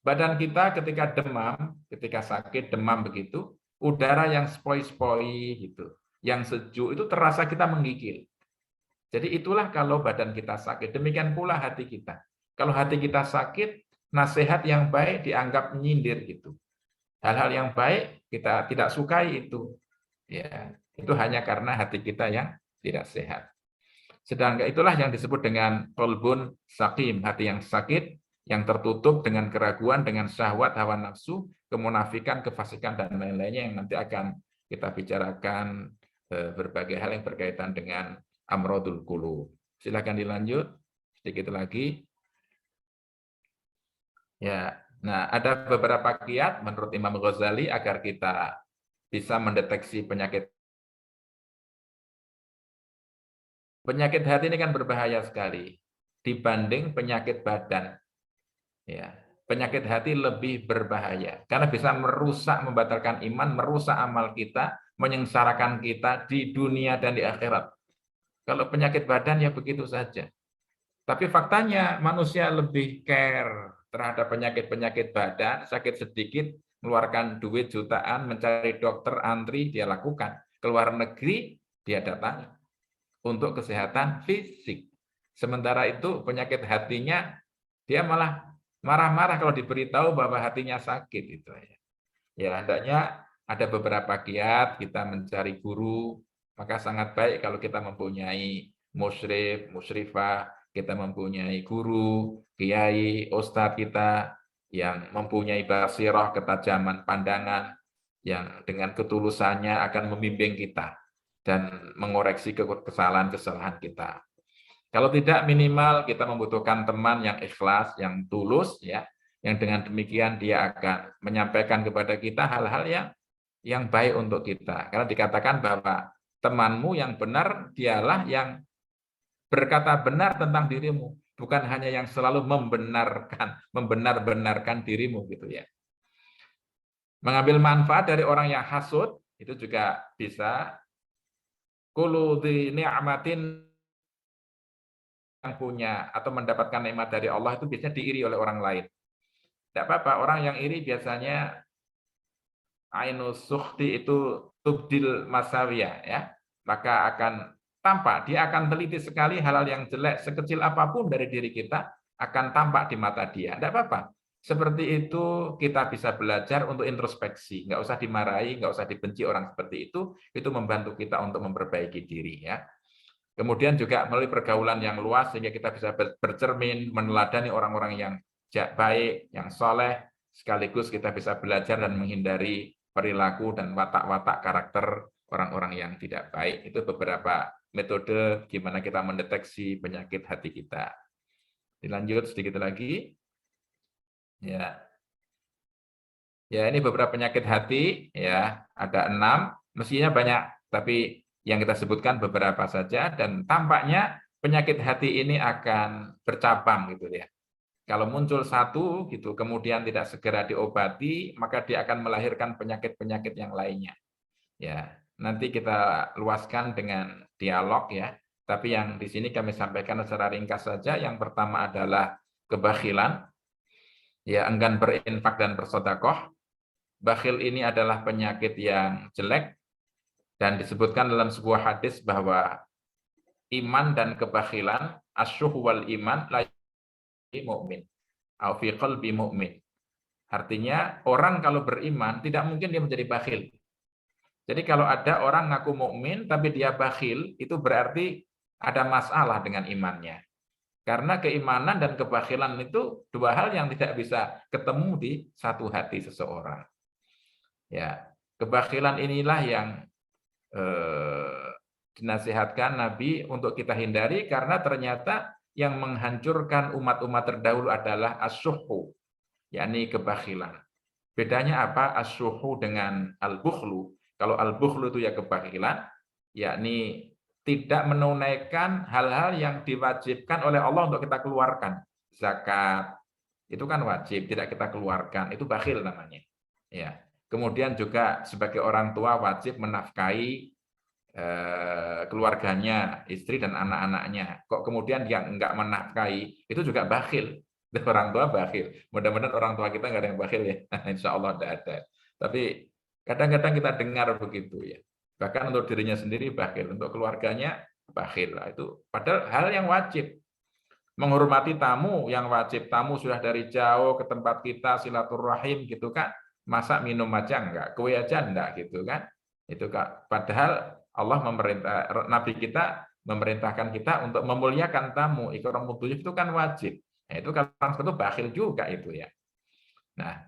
Badan kita ketika demam, ketika sakit, demam begitu, udara yang spoi-spoi gitu, yang sejuk itu terasa kita menggigil. Jadi itulah kalau badan kita sakit. Demikian pula hati kita. Kalau hati kita sakit, nasihat yang baik dianggap menyindir gitu. Hal-hal yang baik kita tidak sukai itu. Ya, itu hanya karena hati kita yang tidak sehat. Sedangkan itulah yang disebut dengan qalbun saqim, hati yang sakit, yang tertutup dengan keraguan, dengan syahwat, hawa nafsu, kemunafikan, kefasikan, dan lain-lainnya yang nanti akan kita bicarakan berbagai hal yang berkaitan dengan amrodul qulub. Silakan dilanjut sedikit lagi. Ya, nah ada beberapa kiat menurut Imam Ghazali agar kita bisa mendeteksi penyakit. Penyakit hati ini kan berbahaya sekali dibanding penyakit badan. Ya, penyakit hati lebih berbahaya karena bisa merusak, membatalkan iman, merusak amal kita, menyengsarakan kita di dunia dan di akhirat. Kalau penyakit badan ya begitu saja. Tapi faktanya manusia lebih care terhadap penyakit-penyakit badan, sakit sedikit, mengeluarkan duit jutaan, mencari dokter, antri, dia lakukan. Keluar negeri, dia datangi untuk kesehatan fisik. Sementara itu penyakit hatinya, dia malah marah-marah kalau diberitahu bahwa hatinya sakit itu ya. Ya, hendaknya ada beberapa kiat kita mencari guru, maka sangat baik kalau kita mempunyai musyrif, musyrifah, kita mempunyai guru, kiai, ustadz kita yang mempunyai basirah, ketajaman pandangan, yang dengan ketulusannya akan membimbing kita dan mengoreksi kesalahan-kesalahan kita. Kalau tidak, minimal kita membutuhkan teman yang ikhlas, yang tulus, ya, yang dengan demikian dia akan menyampaikan kepada kita hal-hal yang baik untuk kita. Karena dikatakan bahwa temanmu yang benar dialah yang berkata benar tentang dirimu, bukan hanya yang selalu membenar-benarkan dirimu gitu ya. Mengambil manfaat dari orang yang hasud itu juga bisa. Kullu dzi ni'matin, yang punya atau mendapatkan nikmat dari Allah itu biasanya diiri oleh orang lain. Tidak apa-apa, orang yang iri biasanya ainus sukhti itu tubdil masawiyah ya. Maka akan tampak, dia akan teliti sekali hal-hal yang jelek sekecil apapun dari diri kita akan tampak di mata dia. Tidak apa-apa. Seperti itu kita bisa belajar untuk introspeksi, nggak usah dimarahi, nggak usah dibenci orang seperti itu membantu kita untuk memperbaiki diri ya. Kemudian juga melalui pergaulan yang luas sehingga kita bisa bercermin, meneladani orang-orang yang baik, yang soleh, sekaligus kita bisa belajar dan menghindari perilaku dan watak-watak karakter orang-orang yang tidak baik. Itu beberapa metode gimana kita mendeteksi penyakit hati kita. Dilanjut sedikit lagi. Ya, ini beberapa penyakit hati, ya ada 6, mestinya banyak, tapi yang kita sebutkan beberapa saja, dan tampaknya penyakit hati ini akan bercabang gitu ya. Kalau muncul satu gitu, kemudian tidak segera diobati, maka dia akan melahirkan penyakit-penyakit yang lainnya. Ya, nanti kita luaskan dengan dialog ya. Tapi yang di sini kami sampaikan secara ringkas saja. Yang pertama adalah kebakhilan. Ya, enggan berinfak dan bersedekah. Bakhil ini adalah penyakit yang jelek dan disebutkan dalam sebuah hadis bahwa iman dan kebakhilan asyuh wal iman la mu'min au fi qalbi mu'min. Artinya orang kalau beriman tidak mungkin dia menjadi bakhil. Jadi kalau ada orang ngaku mukmin tapi dia bakhil, itu berarti ada masalah dengan imannya. Karena keimanan dan kebakhilan itu dua hal yang tidak bisa ketemu di satu hati seseorang. Ya, kebakhilan inilah yang dinasihatkan Nabi untuk kita hindari, karena ternyata yang menghancurkan umat-umat terdahulu adalah asyuhu, yakni kebakhilan. Bedanya apa asyuhu dengan al-bukhlu? Kalau al-bukhlu itu ya kebakhilan, yakni tidak menunaikan hal-hal yang diwajibkan oleh Allah untuk kita keluarkan. Zakat itu kan wajib, tidak kita keluarkan, itu bakhil namanya. Ya. Kemudian juga sebagai orang tua wajib menafkahi keluarganya, istri dan anak-anaknya. Kok kemudian yang enggak menafkahi itu juga bakhil. Orang tua bakhil. Mudah-mudahan orang tua kita enggak ada yang bakhil ya. Insya Allah tidak ada. Tapi kadang-kadang kita dengar begitu ya. Bahkan untuk dirinya sendiri bakhil, untuk keluarganya bakhil. Itu padahal hal yang wajib. Menghormati tamu yang wajib. Tamu sudah dari jauh ke tempat kita, silaturahim gitu kan. Masa minum aja enggak, kue aja enggak gitu kan. Itu Kak. Padahal Allah Nabi kita memerintahkan kita untuk memuliakan tamu. Ikramud dhuyuf itu kan wajib. Nah, itu kalau orang seperti itu bakhil juga itu ya. Nah,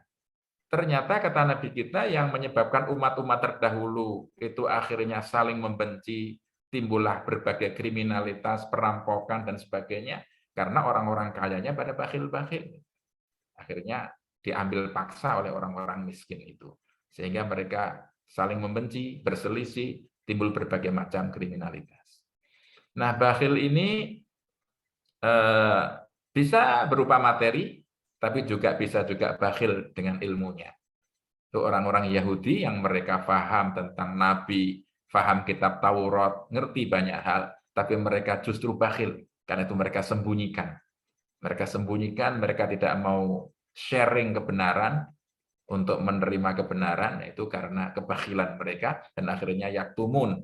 ternyata kata Nabi kita yang menyebabkan umat-umat terdahulu itu akhirnya saling membenci, timbullah berbagai kriminalitas, perampokan dan sebagainya karena orang-orang kayanya pada bakhil-bakhil. Akhirnya diambil paksa oleh orang-orang miskin itu. Sehingga mereka saling membenci, berselisih, timbul berbagai macam kriminalitas. Nah, bakhil ini bisa berupa materi, tapi juga bisa bakhil dengan ilmunya. Itu orang-orang Yahudi yang mereka paham tentang Nabi, paham kitab Taurat, ngerti banyak hal, tapi mereka justru bakhil, karena itu mereka sembunyikan. Mereka sembunyikan, mereka tidak mau sharing kebenaran, untuk menerima kebenaran, itu karena kebakhilan mereka, dan akhirnya yaktumun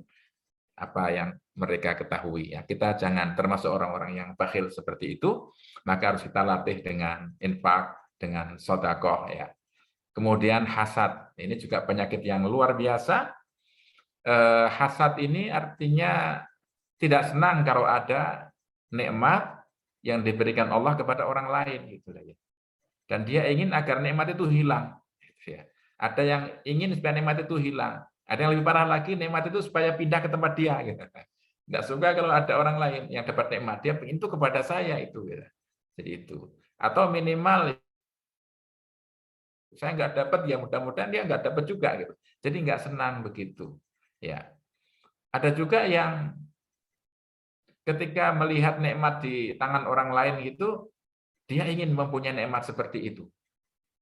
apa yang mereka ketahui. Ya, kita jangan termasuk orang-orang yang bakhil seperti itu, maka harus kita latih dengan infak, dengan sedekah ya. Kemudian hasad, ini juga penyakit yang luar biasa. Hasad ini artinya tidak senang kalau ada nikmat yang diberikan Allah kepada orang lain gitu ya. Dan dia ingin agar nikmat itu hilang gitu ya. Ada yang ingin supaya nikmat itu hilang, ada yang lebih parah lagi nikmat itu supaya pindah ke tempat dia gitu. Nggak suka kalau ada orang lain yang dapat nikmat, dia ingin itu kepada saya itu gitu. Jadi itu, atau minimal saya nggak dapat, ya mudah-mudahan dia nggak dapat juga gitu. Jadi nggak senang begitu ya. Ada juga yang ketika melihat nikmat di tangan orang lain itu, dia ingin mempunyai nikmat seperti itu.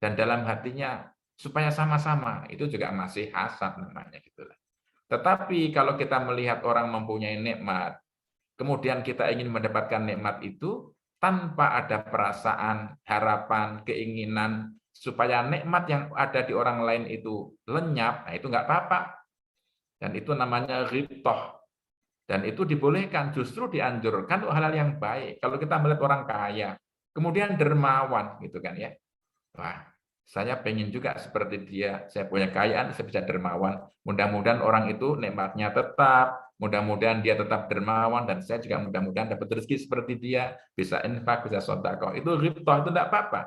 Dan dalam hatinya supaya sama-sama, itu juga masih hasad namanya gitu. Tetapi kalau kita melihat orang mempunyai nikmat, kemudian kita ingin mendapatkan nikmat itu tanpa ada perasaan, harapan, keinginan supaya nikmat yang ada di orang lain itu lenyap, nah itu nggak apa-apa. Dan itu namanya ghibthah. Dan itu dibolehkan, justru dianjurkan untuk hal-hal yang baik. Kalau kita melihat orang kaya, kemudian dermawan gitu kan ya. Wah, saya pengen juga seperti dia, saya punya kekayaan, saya bisa dermawan. Mudah-mudahan orang itu nikmatnya tetap, mudah-mudahan dia tetap dermawan, dan saya juga mudah-mudahan dapat rezeki seperti dia, bisa infak, bisa sedekah. Itu ghibthah, itu tidak apa-apa.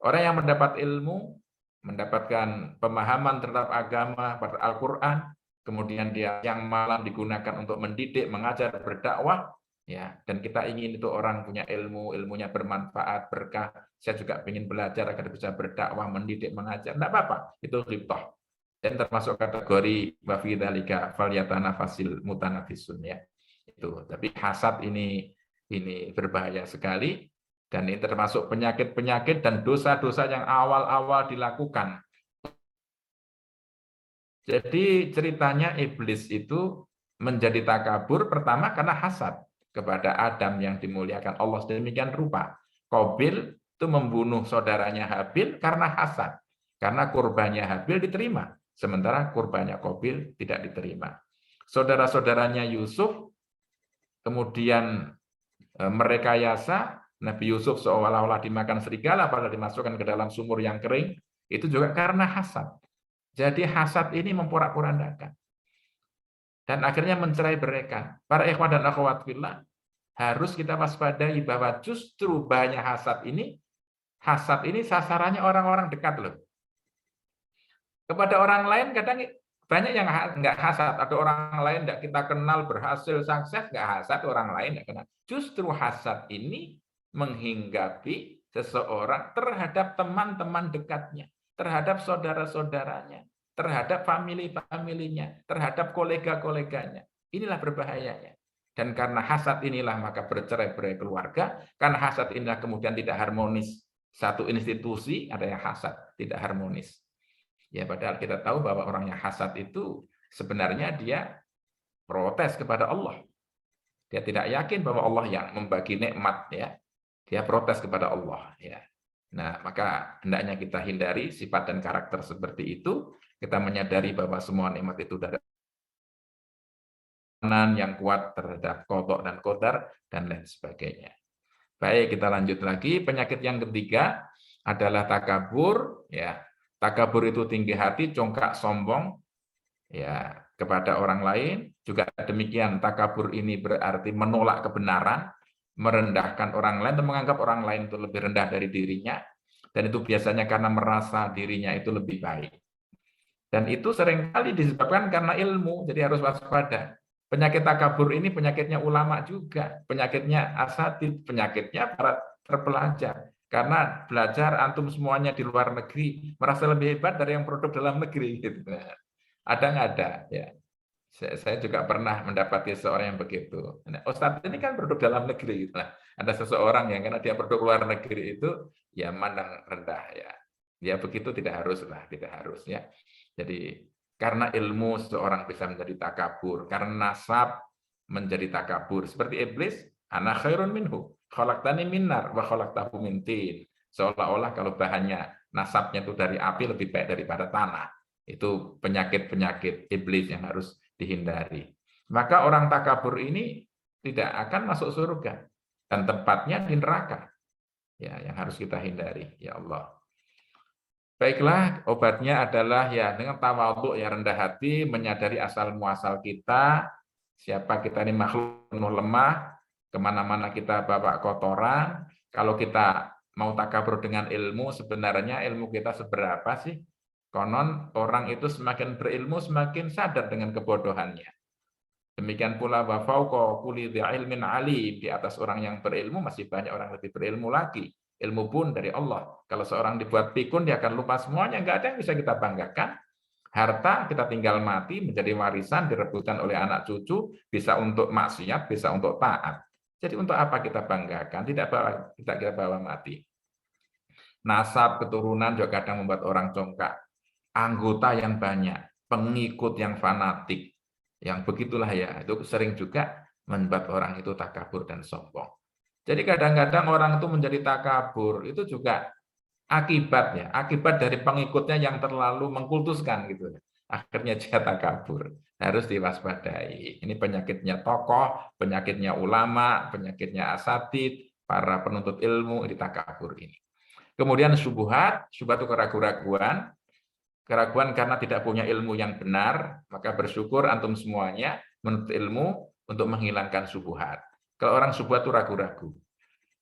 Orang yang mendapat ilmu, mendapatkan pemahaman terhadap agama, pada Al-Quran, kemudian dia yang malam digunakan untuk mendidik, mengajar, berdakwah, ya, dan kita ingin itu orang punya ilmu, ilmunya bermanfaat, berkah. Saya juga ingin belajar agar bisa berdakwah, mendidik, mengajar. Tidak apa-apa, itu ghibthah. Dan termasuk kategori wa fi dzalika falyatanafasil mutanafisun ya. Itu. Tapi hasad ini berbahaya sekali. Dan ini termasuk penyakit-penyakit dan dosa-dosa yang awal-awal dilakukan. Jadi ceritanya iblis itu menjadi takabur pertama karena hasad kepada Adam yang dimuliakan Allah sedemikian rupa. Qabil itu membunuh saudaranya Habil karena hasad. Karena kurbannya Habil diterima, sementara kurbannya Qabil tidak diterima. Saudara-saudaranya Yusuf kemudian merekayasa Nabi Yusuf seolah-olah dimakan serigala padahal dimasukkan ke dalam sumur yang kering, itu juga karena hasad. Jadi hasad ini memporak-porandakan. Dan akhirnya mencerai-beraikan. Para ikhwan dan akhwat fillah, harus kita waspadai bahwa justru banyak hasad ini sasarannya orang-orang dekat loh. Kepada orang lain kadang banyak yang nggak hasad. Ada orang lain nggak kita kenal berhasil, sukses, nggak hasad, orang lain nggak kenal. Justru hasad ini menghinggapi seseorang terhadap teman-teman dekatnya, terhadap saudara-saudaranya, terhadap famili-familinya, terhadap kolega-koleganya. Inilah berbahayanya. Dan karena hasad inilah maka bercerai-berai keluarga, karena hasad inilah kemudian tidak harmonis. Satu institusi ada yang hasad, tidak harmonis. Ya, padahal kita tahu bahwa orang yang hasad itu sebenarnya dia protes kepada Allah. Dia tidak yakin bahwa Allah yang membagi nikmat ya. Dia protes kepada Allah ya. Nah, maka hendaknya kita hindari sifat dan karakter seperti itu. Kita menyadari bahwa semua nikmat itu dari yang kuat terhadap qada dan qadar dan lain sebagainya. Baik, kita lanjut lagi. Penyakit yang ketiga adalah takabur ya. Takabur itu tinggi hati, congkak, sombong ya kepada orang lain. Juga demikian, takabur ini berarti menolak kebenaran, merendahkan orang lain dan menganggap orang lain itu lebih rendah dari dirinya, dan itu biasanya karena merasa dirinya itu lebih baik. Dan itu seringkali disebabkan karena ilmu, jadi harus waspada. Penyakit takabur ini penyakitnya ulama juga, penyakitnya asatid, penyakitnya para terpelajar. Karena belajar antum semuanya di luar negeri, merasa lebih hebat dari yang produk dalam negeri. Gitu. Ada nggak ada? Ya. Saya juga pernah mendapati seorang yang begitu. Nah, Ustadz ini kan produk dalam negeri. Nah, ada seseorang yang karena dia produk luar negeri itu ya mandang rendah ya. Ya begitu tidak harus lah, tidak harus ya. Jadi karena ilmu seseorang bisa menjadi takabur, karena nasab menjadi takabur. Seperti iblis, ana khairun minhu, khalaqtani min nar wa khalaqtahu min tin. Seolah-olah kalau bahannya nasabnya itu dari api lebih baik daripada tanah. Itu penyakit-penyakit iblis yang harus dihindari. Maka orang takabur ini tidak akan masuk surga dan tempatnya di neraka. Ya, yang harus kita hindari, ya Allah. Baiklah, obatnya adalah ya dengan tawadhu, ya rendah hati, menyadari asal muasal kita, siapa kita ini makhluk penuh lemah, kemana-mana kita bawa kotoran. Kalau kita mau takabur dengan ilmu, sebenarnya ilmu kita seberapa sih? Konon orang itu semakin berilmu semakin sadar dengan kebodohannya. Demikian pula wa fauqa kulli dzi ilmin alim, di atas orang yang berilmu masih banyak orang lebih berilmu lagi. Ilmu pun dari Allah. Kalau seorang dibuat pikun, dia akan lupa semuanya. Nggak ada yang bisa kita banggakan. Harta kita tinggal mati, menjadi warisan, direbutkan oleh anak cucu, bisa untuk maksiat, bisa untuk taat. Jadi untuk apa kita banggakan? Tidak kita bawa mati. Nasab, keturunan juga kadang membuat orang congkak. Anggota yang banyak, pengikut yang fanatik, yang begitulah ya, itu sering juga membuat orang itu takabur dan sombong. Jadi kadang-kadang orang itu menjadi takabur itu juga akibat dari pengikutnya yang terlalu mengkultuskan gitu. Akhirnya dia takabur. Harus diwaspadai. Ini penyakitnya tokoh, penyakitnya ulama, penyakitnya asatid, para penuntut ilmu, ini takabur ini. Kemudian syubhat itu keraguan karena tidak punya ilmu yang benar, maka bersyukur antum semuanya menuntut ilmu untuk menghilangkan syubhat. Kalau orang syubhat itu ragu-ragu.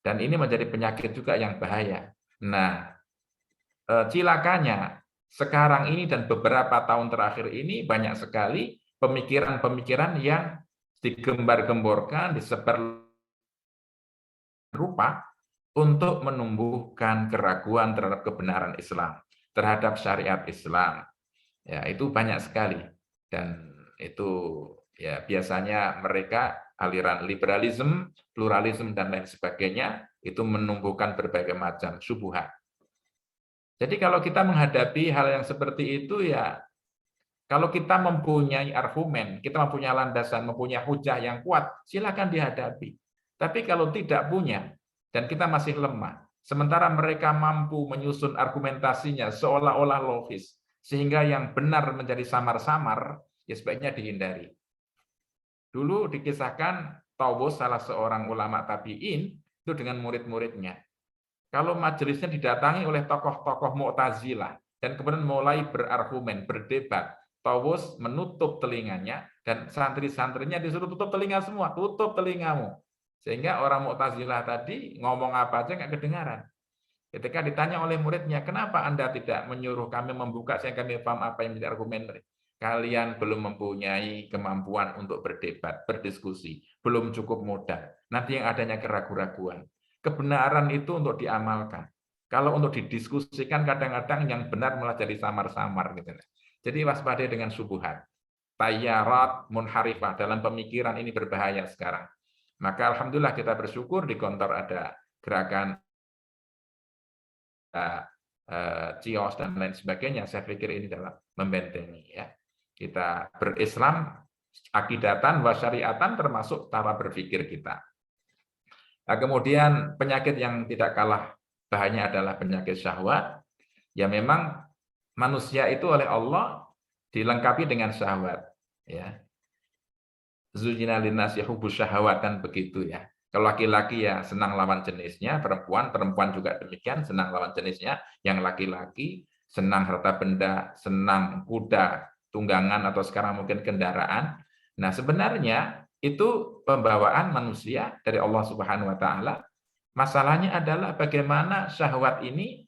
Dan ini menjadi penyakit juga yang bahaya. Nah, cilakanya sekarang ini dan beberapa tahun terakhir ini banyak sekali pemikiran-pemikiran yang digembar-gemborkan, disebar rupa untuk menumbuhkan keraguan terhadap kebenaran Islam, terhadap syariat Islam. Ya, itu banyak sekali. Dan itu ya biasanya mereka aliran liberalisme, pluralisme dan lain sebagainya itu menumbuhkan berbagai macam syubhat. Jadi kalau kita menghadapi hal yang seperti itu ya, kalau kita mempunyai argumen, kita mempunyai landasan, mempunyai hujah yang kuat, silakan dihadapi. Tapi kalau tidak punya dan kita masih lemah, sementara mereka mampu menyusun argumentasinya seolah-olah logis, sehingga yang benar menjadi samar-samar, ya sebaiknya dihindari. Dulu dikisahkan Tawus, salah seorang ulama tabi'in, itu dengan murid-muridnya. Kalau majelisnya didatangi oleh tokoh-tokoh Mu'tazilah, dan kemudian mulai berargumen, berdebat, Tawus menutup telinganya, dan santri-santrinya disuruh tutup telinga semua, tutup telingamu. Sehingga orang Mu'tazilah tadi ngomong apa aja nggak kedengaran. Ketika ditanya oleh muridnya, kenapa Anda tidak menyuruh kami membuka sehingga kami paham apa yang menjadi argumen mereka? Kalian belum mempunyai kemampuan untuk berdebat, berdiskusi, belum cukup modal. Nanti yang adanya keraguan-raguan. Kebenaran itu untuk diamalkan. Kalau untuk didiskusikan kadang-kadang yang benar malah jadi samar-samar gitu. Jadi waspada dengan syubhat. Tayyarat munharifah dalam pemikiran ini berbahaya sekarang. Maka alhamdulillah kita bersyukur di Gontor ada gerakan Cios dan lain sebagainya. Saya pikir ini dalam membentengi ya. Kita berislam akidatan wa syariatan termasuk cara berpikir kita. Nah, kemudian penyakit yang tidak kalah bahayanya adalah penyakit syahwat. Ya memang manusia itu oleh Allah dilengkapi dengan syahwat. Ya. Zuyyina linnasi hubbus syahawat kan begitu ya. Kalau laki-laki ya senang lawan jenisnya, perempuan juga demikian senang lawan jenisnya. Yang laki-laki senang harta benda, senang kuda, tunggangan atau sekarang mungkin kendaraan. Nah, sebenarnya itu pembawaan manusia dari Allah Subhanahu wa taala. Masalahnya adalah bagaimana syahwat ini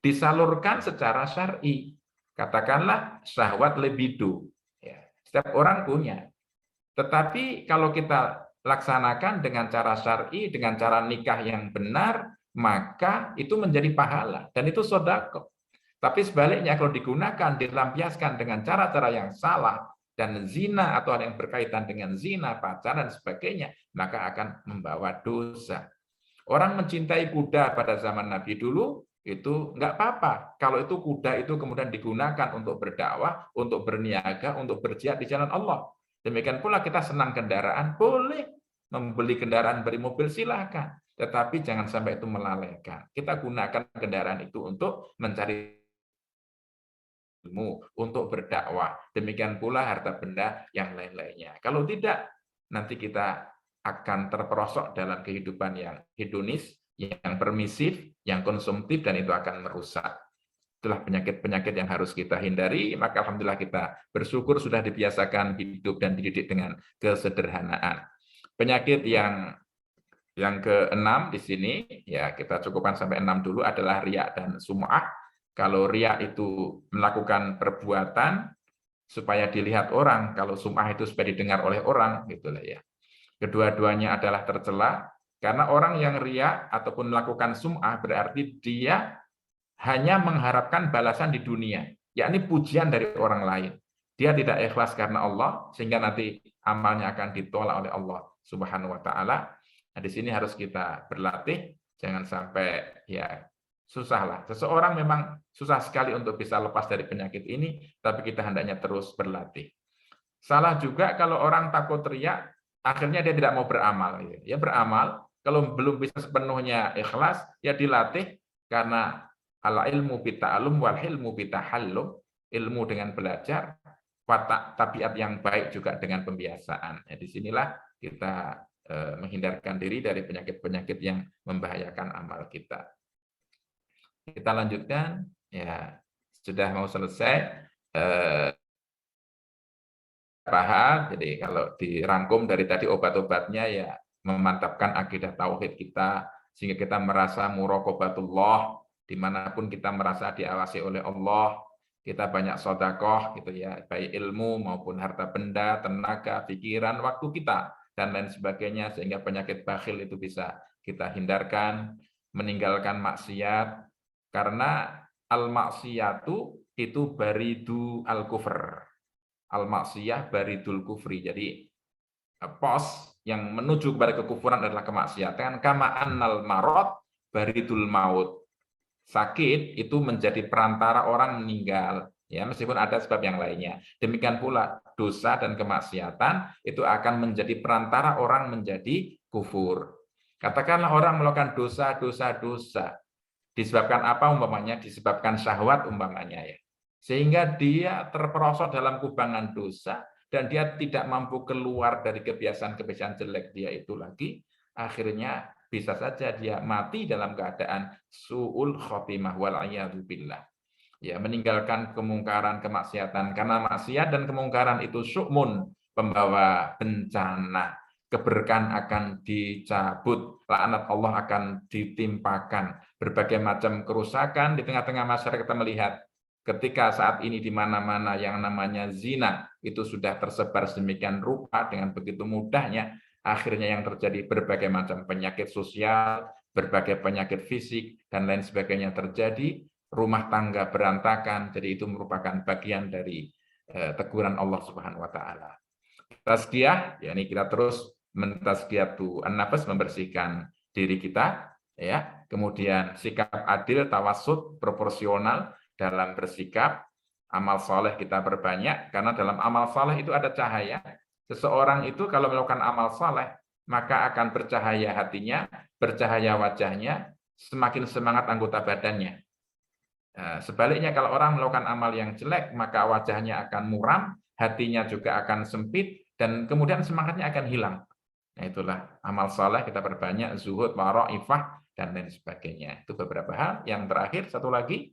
disalurkan secara syar'i. Katakanlah syahwat libido. Ya, setiap orang punya. Tetapi kalau kita laksanakan dengan cara syar'i, dengan cara nikah yang benar, maka itu menjadi pahala dan itu sedekah. Tapi sebaliknya kalau digunakan, dilampiaskan dengan cara-cara yang salah dan zina atau ada yang berkaitan dengan zina, pacaran dan sebagainya, maka akan membawa dosa. Orang mencintai kuda pada zaman Nabi dulu itu enggak apa-apa. Kalau itu kuda itu kemudian digunakan untuk berdakwah, untuk berniaga, untuk berjihad di jalan Allah. Demikian pula kita senang kendaraan, boleh membeli kendaraan, beri mobil silakan. Tetapi jangan sampai itu melalaikan. Kita gunakan kendaraan itu untuk mencari ilmu, untuk berdakwah. Demikian pula harta benda yang lain-lainnya. Kalau tidak, nanti kita akan terperosok dalam kehidupan yang hedonis, yang permisif, yang konsumtif, dan itu akan merusak. Itulah penyakit-penyakit yang harus kita hindari, maka alhamdulillah kita bersyukur sudah dibiasakan hidup dan dididik dengan kesederhanaan. Penyakit yang keenam di sini, ya kita cukupkan sampai 6 dulu, adalah riya dan sum'ah. Kalau riya itu melakukan perbuatan supaya dilihat orang, kalau sum'ah itu supaya didengar oleh orang, gitulah ya. Kedua-duanya adalah tercela, karena orang yang riya ataupun melakukan sum'ah berarti dia hanya mengharapkan balasan di dunia, yakni pujian dari orang lain. Dia tidak ikhlas karena Allah, sehingga nanti amalnya akan ditolak oleh Allah Subhanahu wa taala. Nah, di sini harus kita berlatih, jangan sampai ya susahlah. Seseorang memang susah sekali untuk bisa lepas dari penyakit ini, tapi kita hendaknya terus berlatih. Salah juga kalau orang takut riya, akhirnya dia tidak mau beramal. Ya beramal, kalau belum bisa sepenuhnya ikhlas, ya dilatih, karena al-ilmu bita'allum wal hilmu bitahallum, ilmu dengan belajar, tabiat yang baik juga dengan pembiasaan. Ya, disinilah kita menghindarkan diri dari penyakit-penyakit yang membahayakan amal kita. Kita lanjutkan, ya sudah mau selesai. Paham, jadi kalau dirangkum dari tadi obat-obatnya ya memantapkan akidah tauhid kita, sehingga kita merasa muraqabatullah, dimanapun kita merasa diawasi oleh Allah, kita banyak sedekah gitu ya, baik ilmu maupun harta benda, tenaga, pikiran, waktu kita, dan lain sebagainya, sehingga penyakit bakhil itu bisa kita hindarkan, meninggalkan maksiat, karena al-maksiyatu itu baridu al-kufr. Al-maksiyah baridul kufri. Jadi pos yang menuju kepada kekufuran adalah kemaksiatan. Kama annal marad baridul maut. Sakit itu menjadi perantara orang meninggal, ya, meskipun ada sebab yang lainnya. Demikian pula dosa dan kemaksiatan itu akan menjadi perantara orang menjadi kufur. Katakanlah orang melakukan dosa, disebabkan apa umpamanya? Disebabkan syahwat umpamanya ya. Sehingga dia terperosok dalam kubangan dosa dan dia tidak mampu keluar dari kebiasaan-kebiasaan jelek dia itu lagi, akhirnya bisa saja dia mati dalam keadaan su'ul khotimah wal'iyadu billah. Ya, meninggalkan kemungkaran, kemaksiatan, karena maksiat dan kemungkaran itu syu'mun, pembawa bencana. Keberkahan akan dicabut, laknat Allah akan ditimpakan, berbagai macam kerusakan di tengah-tengah masyarakat. Kita melihat ketika saat ini di mana-mana yang namanya zina itu sudah tersebar sedemikian rupa dengan begitu mudahnya, akhirnya yang terjadi berbagai macam penyakit sosial, berbagai penyakit fisik, dan lain sebagainya terjadi, rumah tangga berantakan. Jadi itu merupakan bagian dari teguran Allah Subhanahu wa taala. Tazkiyah, yakni kita terus mentazkiyatu an-nafs, membersihkan diri kita, ya. Kemudian sikap adil, tawassut, proporsional dalam bersikap. Amal soleh kita perbanyak, karena dalam amal soleh itu ada cahaya. Seseorang itu kalau melakukan amal soleh, maka akan bercahaya hatinya, bercahaya wajahnya, semakin semangat anggota badannya. Sebaliknya kalau orang melakukan amal yang jelek, maka wajahnya akan muram, hatinya juga akan sempit, dan kemudian semangatnya akan hilang. Nah, itulah amal soleh kita perbanyak, zuhud, wara', ifah, dan lain sebagainya. Itu beberapa hal. Yang terakhir, satu lagi,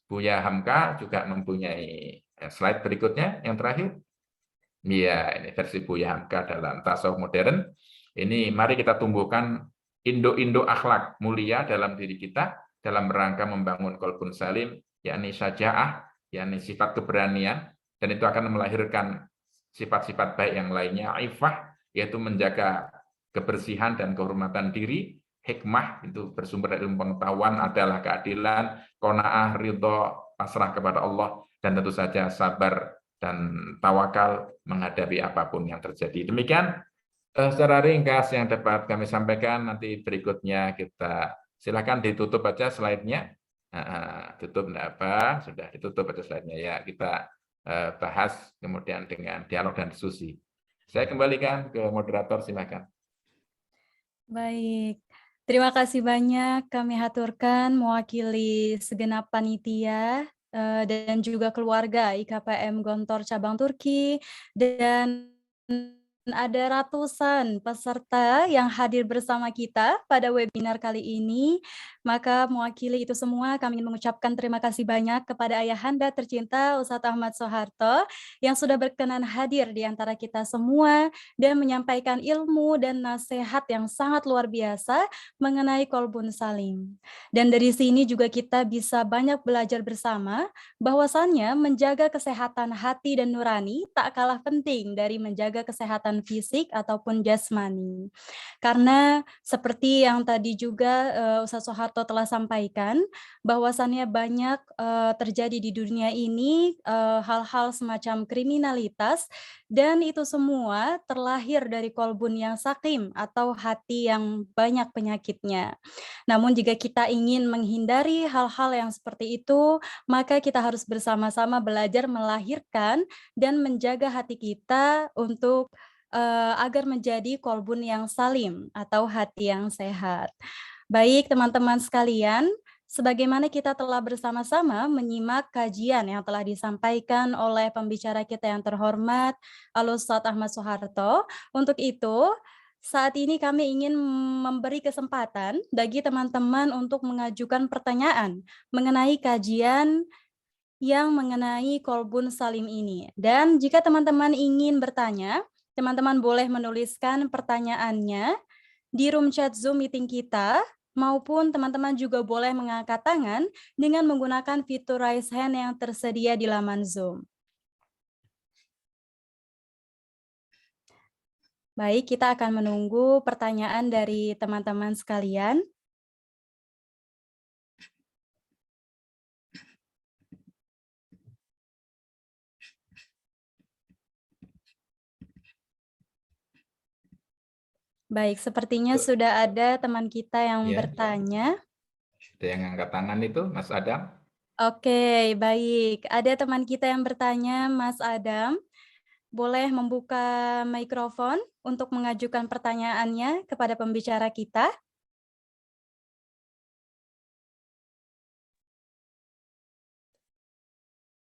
Buya Hamka juga mempunyai slide berikutnya, yang terakhir. Ya, ini versi Buya Hamka dalam tasawuf modern. Ini mari kita tumbuhkan indo-indo akhlak mulia dalam diri kita, dalam rangka membangun qalbun salim, yakni syaja'ah, yakni sifat keberanian, dan itu akan melahirkan sifat-sifat baik yang lainnya. Ifah, yaitu menjaga kebersihan dan kehormatan diri. Hikmah, itu bersumber dari ilmu pengetahuan, adalah keadilan. Qanaah, ridho, pasrah kepada Allah, dan tentu saja sabar dan tawakal menghadapi apapun yang terjadi. Demikian secara ringkas yang dapat kami sampaikan. Nanti berikutnya kita silakan ditutup aja slide-nya. Tutup enggak apa, sudah ditutup aja slide-nya ya. Kita bahas kemudian dengan dialog dan diskusi. Saya kembalikan ke moderator, silakan. Baik, terima kasih banyak kami haturkan mewakili segenap panitia dan juga keluarga IKPM Gontor Cabang Turki dan ada ratusan peserta yang hadir bersama kita pada webinar kali ini. Maka mewakili itu semua, kami ingin mengucapkan terima kasih banyak kepada Ayahanda tercinta Ustadz Ahmad Soeharto yang sudah berkenan hadir di antara kita semua dan menyampaikan ilmu dan nasihat yang sangat luar biasa mengenai Kolbun Salim. Dan dari sini juga kita bisa banyak belajar bersama bahwasannya menjaga kesehatan hati dan nurani tak kalah penting dari menjaga kesehatan fisik ataupun jasmani. Karena seperti yang tadi juga Ustadz Soeharto telah sampaikan, bahwasannya banyak terjadi di dunia ini hal-hal semacam kriminalitas, dan itu semua terlahir dari kolbun yang sakim atau hati yang banyak penyakitnya. Namun jika kita ingin menghindari hal-hal yang seperti itu, maka kita harus bersama-sama belajar melahirkan dan menjaga hati kita untuk agar menjadi kolbun yang salim atau hati yang sehat. Baik teman-teman sekalian, sebagaimana kita telah bersama-sama menyimak kajian yang telah disampaikan oleh pembicara kita yang terhormat, Al-Ustadz Ahmad Soeharto. Untuk itu, saat ini kami ingin memberi kesempatan bagi teman-teman untuk mengajukan pertanyaan mengenai kajian yang mengenai Kolbun Salim ini. Dan jika teman-teman ingin bertanya, teman-teman boleh menuliskan pertanyaannya di room chat Zoom meeting kita, maupun teman-teman juga boleh mengangkat tangan dengan menggunakan fitur raise hand yang tersedia di laman Zoom. Baik, kita akan menunggu pertanyaan dari teman-teman sekalian. Baik, sepertinya sudah ada teman kita yang bertanya. Ada yang angkat tangan itu, Mas Adam? Oke, baik. Ada teman kita yang bertanya, Mas Adam. Boleh membuka mikrofon untuk mengajukan pertanyaannya kepada pembicara kita.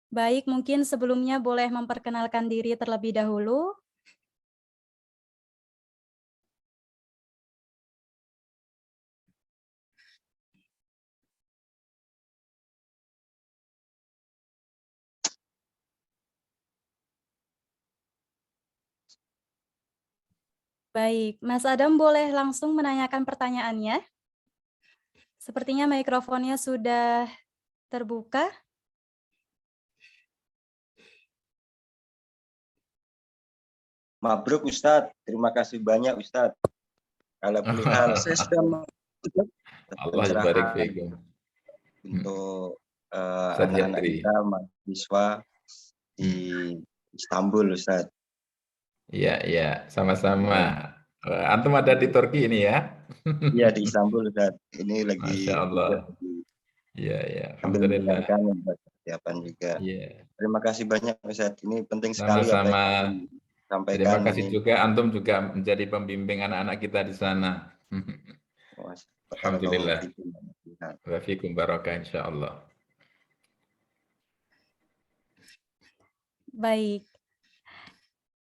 Baik, mungkin sebelumnya boleh memperkenalkan diri terlebih dahulu. Baik, Mas Adam boleh langsung menanyakan pertanyaannya. Sepertinya mikrofonnya sudah terbuka. Mabruk Ustadz, terima kasih banyak Ustadz. Kalau perihal saya sudah Allah barik fiikum. Untuk anak-anak kita mahasiswa di Istanbul Ustadz. Iya, iya, sama-sama. Antum ada di Turki ini ya? Iya di Istanbul Ustadz. Ini lagi Masya Allah. Iya, iya. Alhamdulillah. Persiapan juga. Iya. Terima kasih banyak Ustadz. Ini penting sekali Sama-sama. apa yang disampaikan. Terima kasih ini. juga antum juga menjadi pembimbing anak-anak kita di sana. Alhamdulillah. Wa fiikum barokah insyaallah. Baik.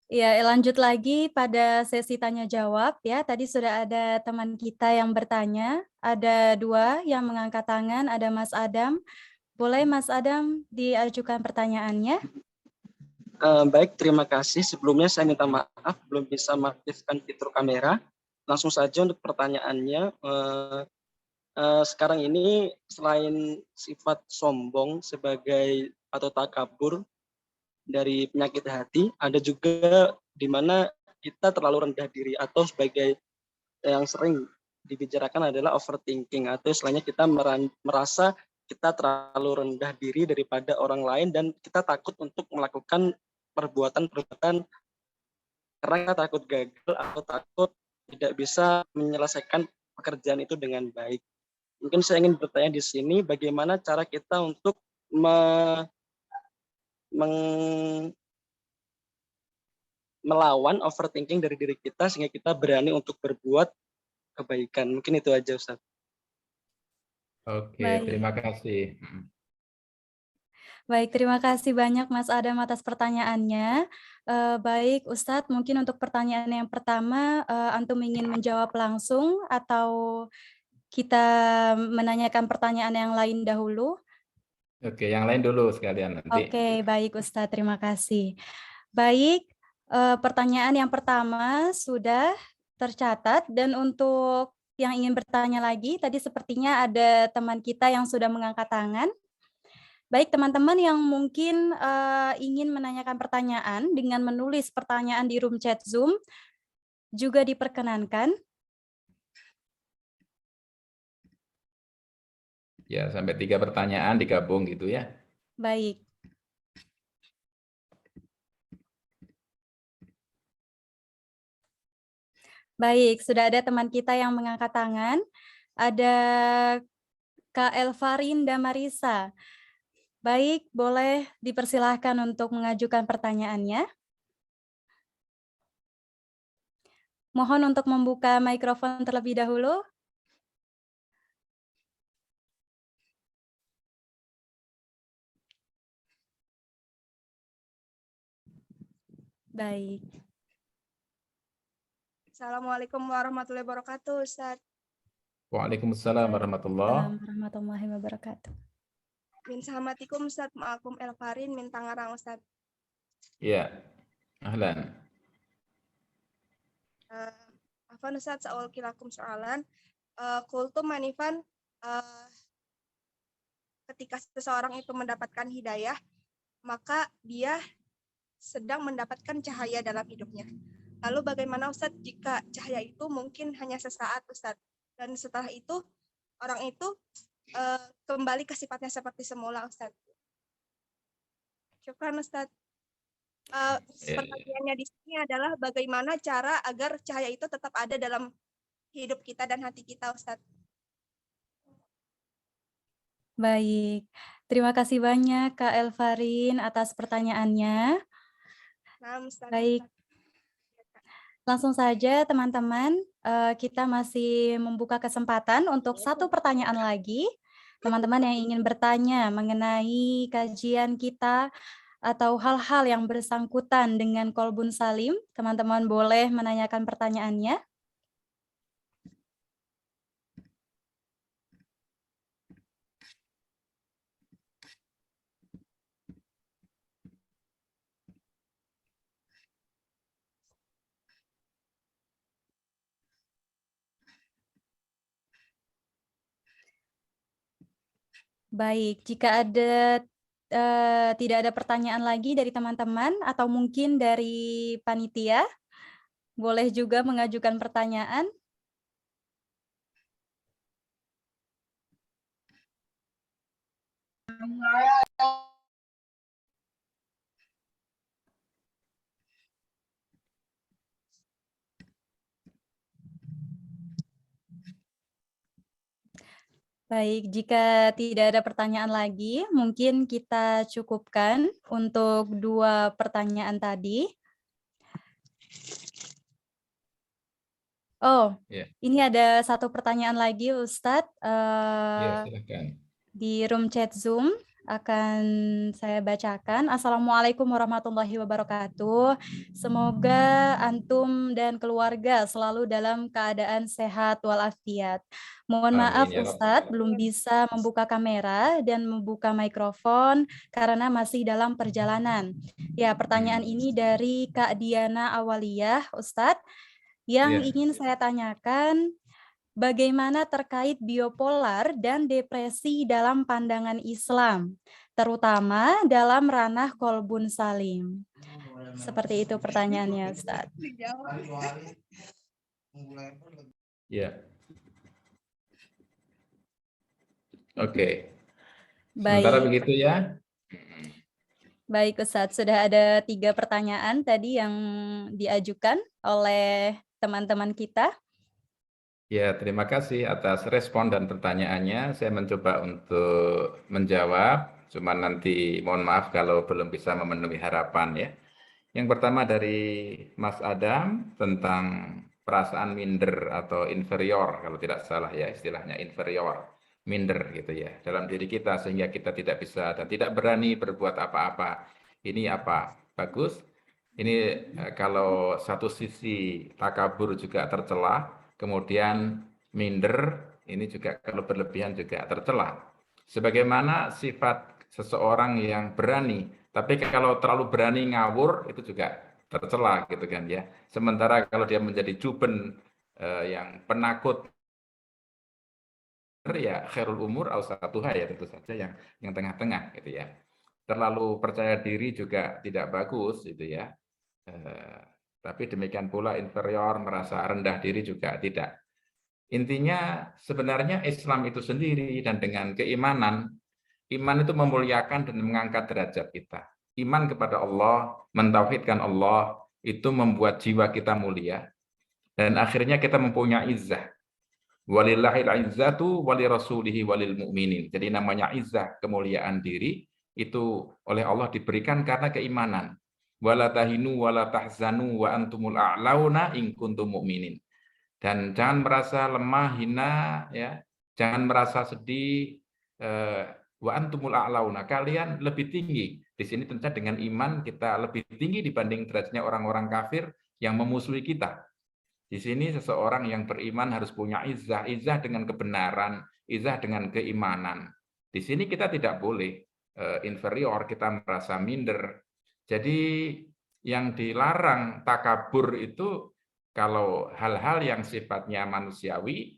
Ya, lanjut lagi pada sesi tanya jawab ya. Tadi sudah ada teman kita yang bertanya, ada dua yang mengangkat tangan, ada Mas Adam. Boleh Mas Adam diajukan pertanyaannya? Baik, terima kasih. Sebelumnya saya minta maaf belum bisa mengaktifkan fitur kamera. Langsung saja untuk pertanyaannya. Sekarang ini selain sifat sombong sebagai atau takabur dari penyakit hati, ada juga di mana kita terlalu rendah diri atau sebagai yang sering dibicarakan adalah overthinking atau istilahnya kita merasa kita terlalu rendah diri daripada orang lain dan kita takut untuk melakukan perbuatan-perbuatan karena kita takut gagal atau takut tidak bisa menyelesaikan pekerjaan itu dengan baik. Mungkin saya ingin bertanya di sini bagaimana cara kita untuk melawan overthinking dari diri kita sehingga kita berani untuk berbuat kebaikan. Mungkin itu aja Ustaz. Oke, terima kasih. Baik, terima kasih banyak Mas Adam atas pertanyaannya. Baik Ustadz, mungkin untuk pertanyaan yang pertama, antum ingin menjawab langsung atau kita menanyakan pertanyaan yang lain dahulu? Oke, yang lain dulu sekalian nanti. Oke, baik Ustadz, terima kasih. Baik, pertanyaan yang pertama sudah tercatat dan untuk yang ingin bertanya lagi, tadi sepertinya ada teman kita yang sudah mengangkat tangan. Baik, teman-teman yang mungkin ingin menanyakan pertanyaan dengan menulis pertanyaan di room chat Zoom juga diperkenankan. Ya, sampai 3 pertanyaan digabung gitu ya. Baik. Baik, sudah ada teman kita yang mengangkat tangan. Ada Kak Elvarin Damarisa. Baik, boleh dipersilahkan untuk mengajukan pertanyaannya. Mohon untuk membuka mikrofon terlebih dahulu. Baik. Assalamualaikum warahmatullahi wabarakatuh, Ustaz. Waalaikumsalam warahmatullahi Warahmatullahi wabarakatuh. Min sahamatikum Ustaz, ma'akum Elvarin, min Tangerang Ustaz. Ya, ahlan. Afan Ustaz, sa'ul kilakum soalan. Kultum manifan, ketika seseorang itu mendapatkan hidayah, maka dia sedang mendapatkan cahaya dalam hidupnya. Lalu bagaimana Ustaz jika cahaya itu mungkin hanya sesaat Ustaz, dan setelah itu orang itu kembali ke sifatnya seperti semula Ustaz. Syukran Ustaz. Pertanyaannya di sini adalah bagaimana cara agar cahaya itu tetap ada dalam hidup kita dan hati kita Ustaz. Baik, terima kasih banyak Kak Elvarin atas pertanyaannya. Nah, Ustaz. Baik, langsung saja teman-teman, kita masih membuka kesempatan untuk satu pertanyaan lagi. Teman-teman yang ingin bertanya mengenai kajian kita atau hal-hal yang bersangkutan dengan Qalbun Salim, teman-teman boleh menanyakan pertanyaannya. Baik, jika ada tidak ada pertanyaan lagi dari teman-teman atau mungkin dari panitia, boleh juga mengajukan pertanyaan. Baik, jika tidak ada pertanyaan lagi, mungkin kita cukupkan untuk 2 pertanyaan tadi. Oh, ini ada 1 pertanyaan lagi Ustadz. Ya, silakan. Di room chat Zoom akan saya bacakan. Assalamualaikum warahmatullahi wabarakatuh. Semoga antum dan keluarga selalu dalam keadaan sehat walafiat. Mohon maaf Ustadz, belum bisa membuka kamera dan membuka mikrofon karena masih dalam perjalanan. Ya, pertanyaan ini dari Kak Diana Awaliyah, Ustadz. Yang ingin saya tanyakan, bagaimana terkait biopolar dan depresi dalam pandangan Islam, terutama dalam ranah Qalbun Salim? Seperti itu pertanyaannya, Ustaz. Ya. Oke. Baik. Sementara begitu ya. Baik, Ustaz. Sudah ada 3 pertanyaan tadi yang diajukan oleh teman-teman kita. Ya, terima kasih atas respon dan pertanyaannya. Saya mencoba untuk menjawab, cuman nanti mohon maaf kalau belum bisa memenuhi harapan ya. Yang pertama dari Mas Adam tentang perasaan minder atau inferior, kalau tidak salah ya istilahnya inferior. minder gitu ya dalam diri kita sehingga kita tidak bisa dan tidak berani berbuat apa-apa. Ini apa? Bagus. Ini kalau satu sisi takabur juga tercela, kemudian minder ini juga kalau berlebihan juga tercela. Sebagaimana sifat seseorang yang berani, tapi kalau terlalu berani ngawur itu juga tercela gitu kan ya. Sementara kalau dia menjadi juben yang penakut ya khairul umur awsatuha ya tentu saja yang tengah-tengah gitu ya. Terlalu percaya diri juga tidak bagus gitu ya. Tapi demikian pula inferior, merasa rendah diri juga tidak. Intinya sebenarnya Islam itu sendiri dan dengan keimanan, iman itu memuliakan dan mengangkat derajat kita. Iman kepada Allah, mentauhidkan Allah, itu membuat jiwa kita mulia. Dan akhirnya kita mempunyai izzah. Walillahil izzatu wali rasulihi walil mu'minin. Jadi namanya izzah, kemuliaan diri, itu oleh Allah diberikan karena keimanan. Wala tahinu wala tahzanu wa antumul a'launa in kuntum mu'minin. Dan jangan merasa lemah, hina, ya. Jangan merasa sedih, wa antumul a'launa. Kalian lebih tinggi. Di sini tentunya dengan iman kita lebih tinggi dibanding derajatnya orang-orang kafir yang memusuhi kita. Di sini seseorang yang beriman harus punya izzah, izzah dengan kebenaran, izzah dengan keimanan. Di sini kita tidak boleh inferior, kita merasa minder. Jadi yang dilarang takabur itu kalau hal-hal yang sifatnya manusiawi,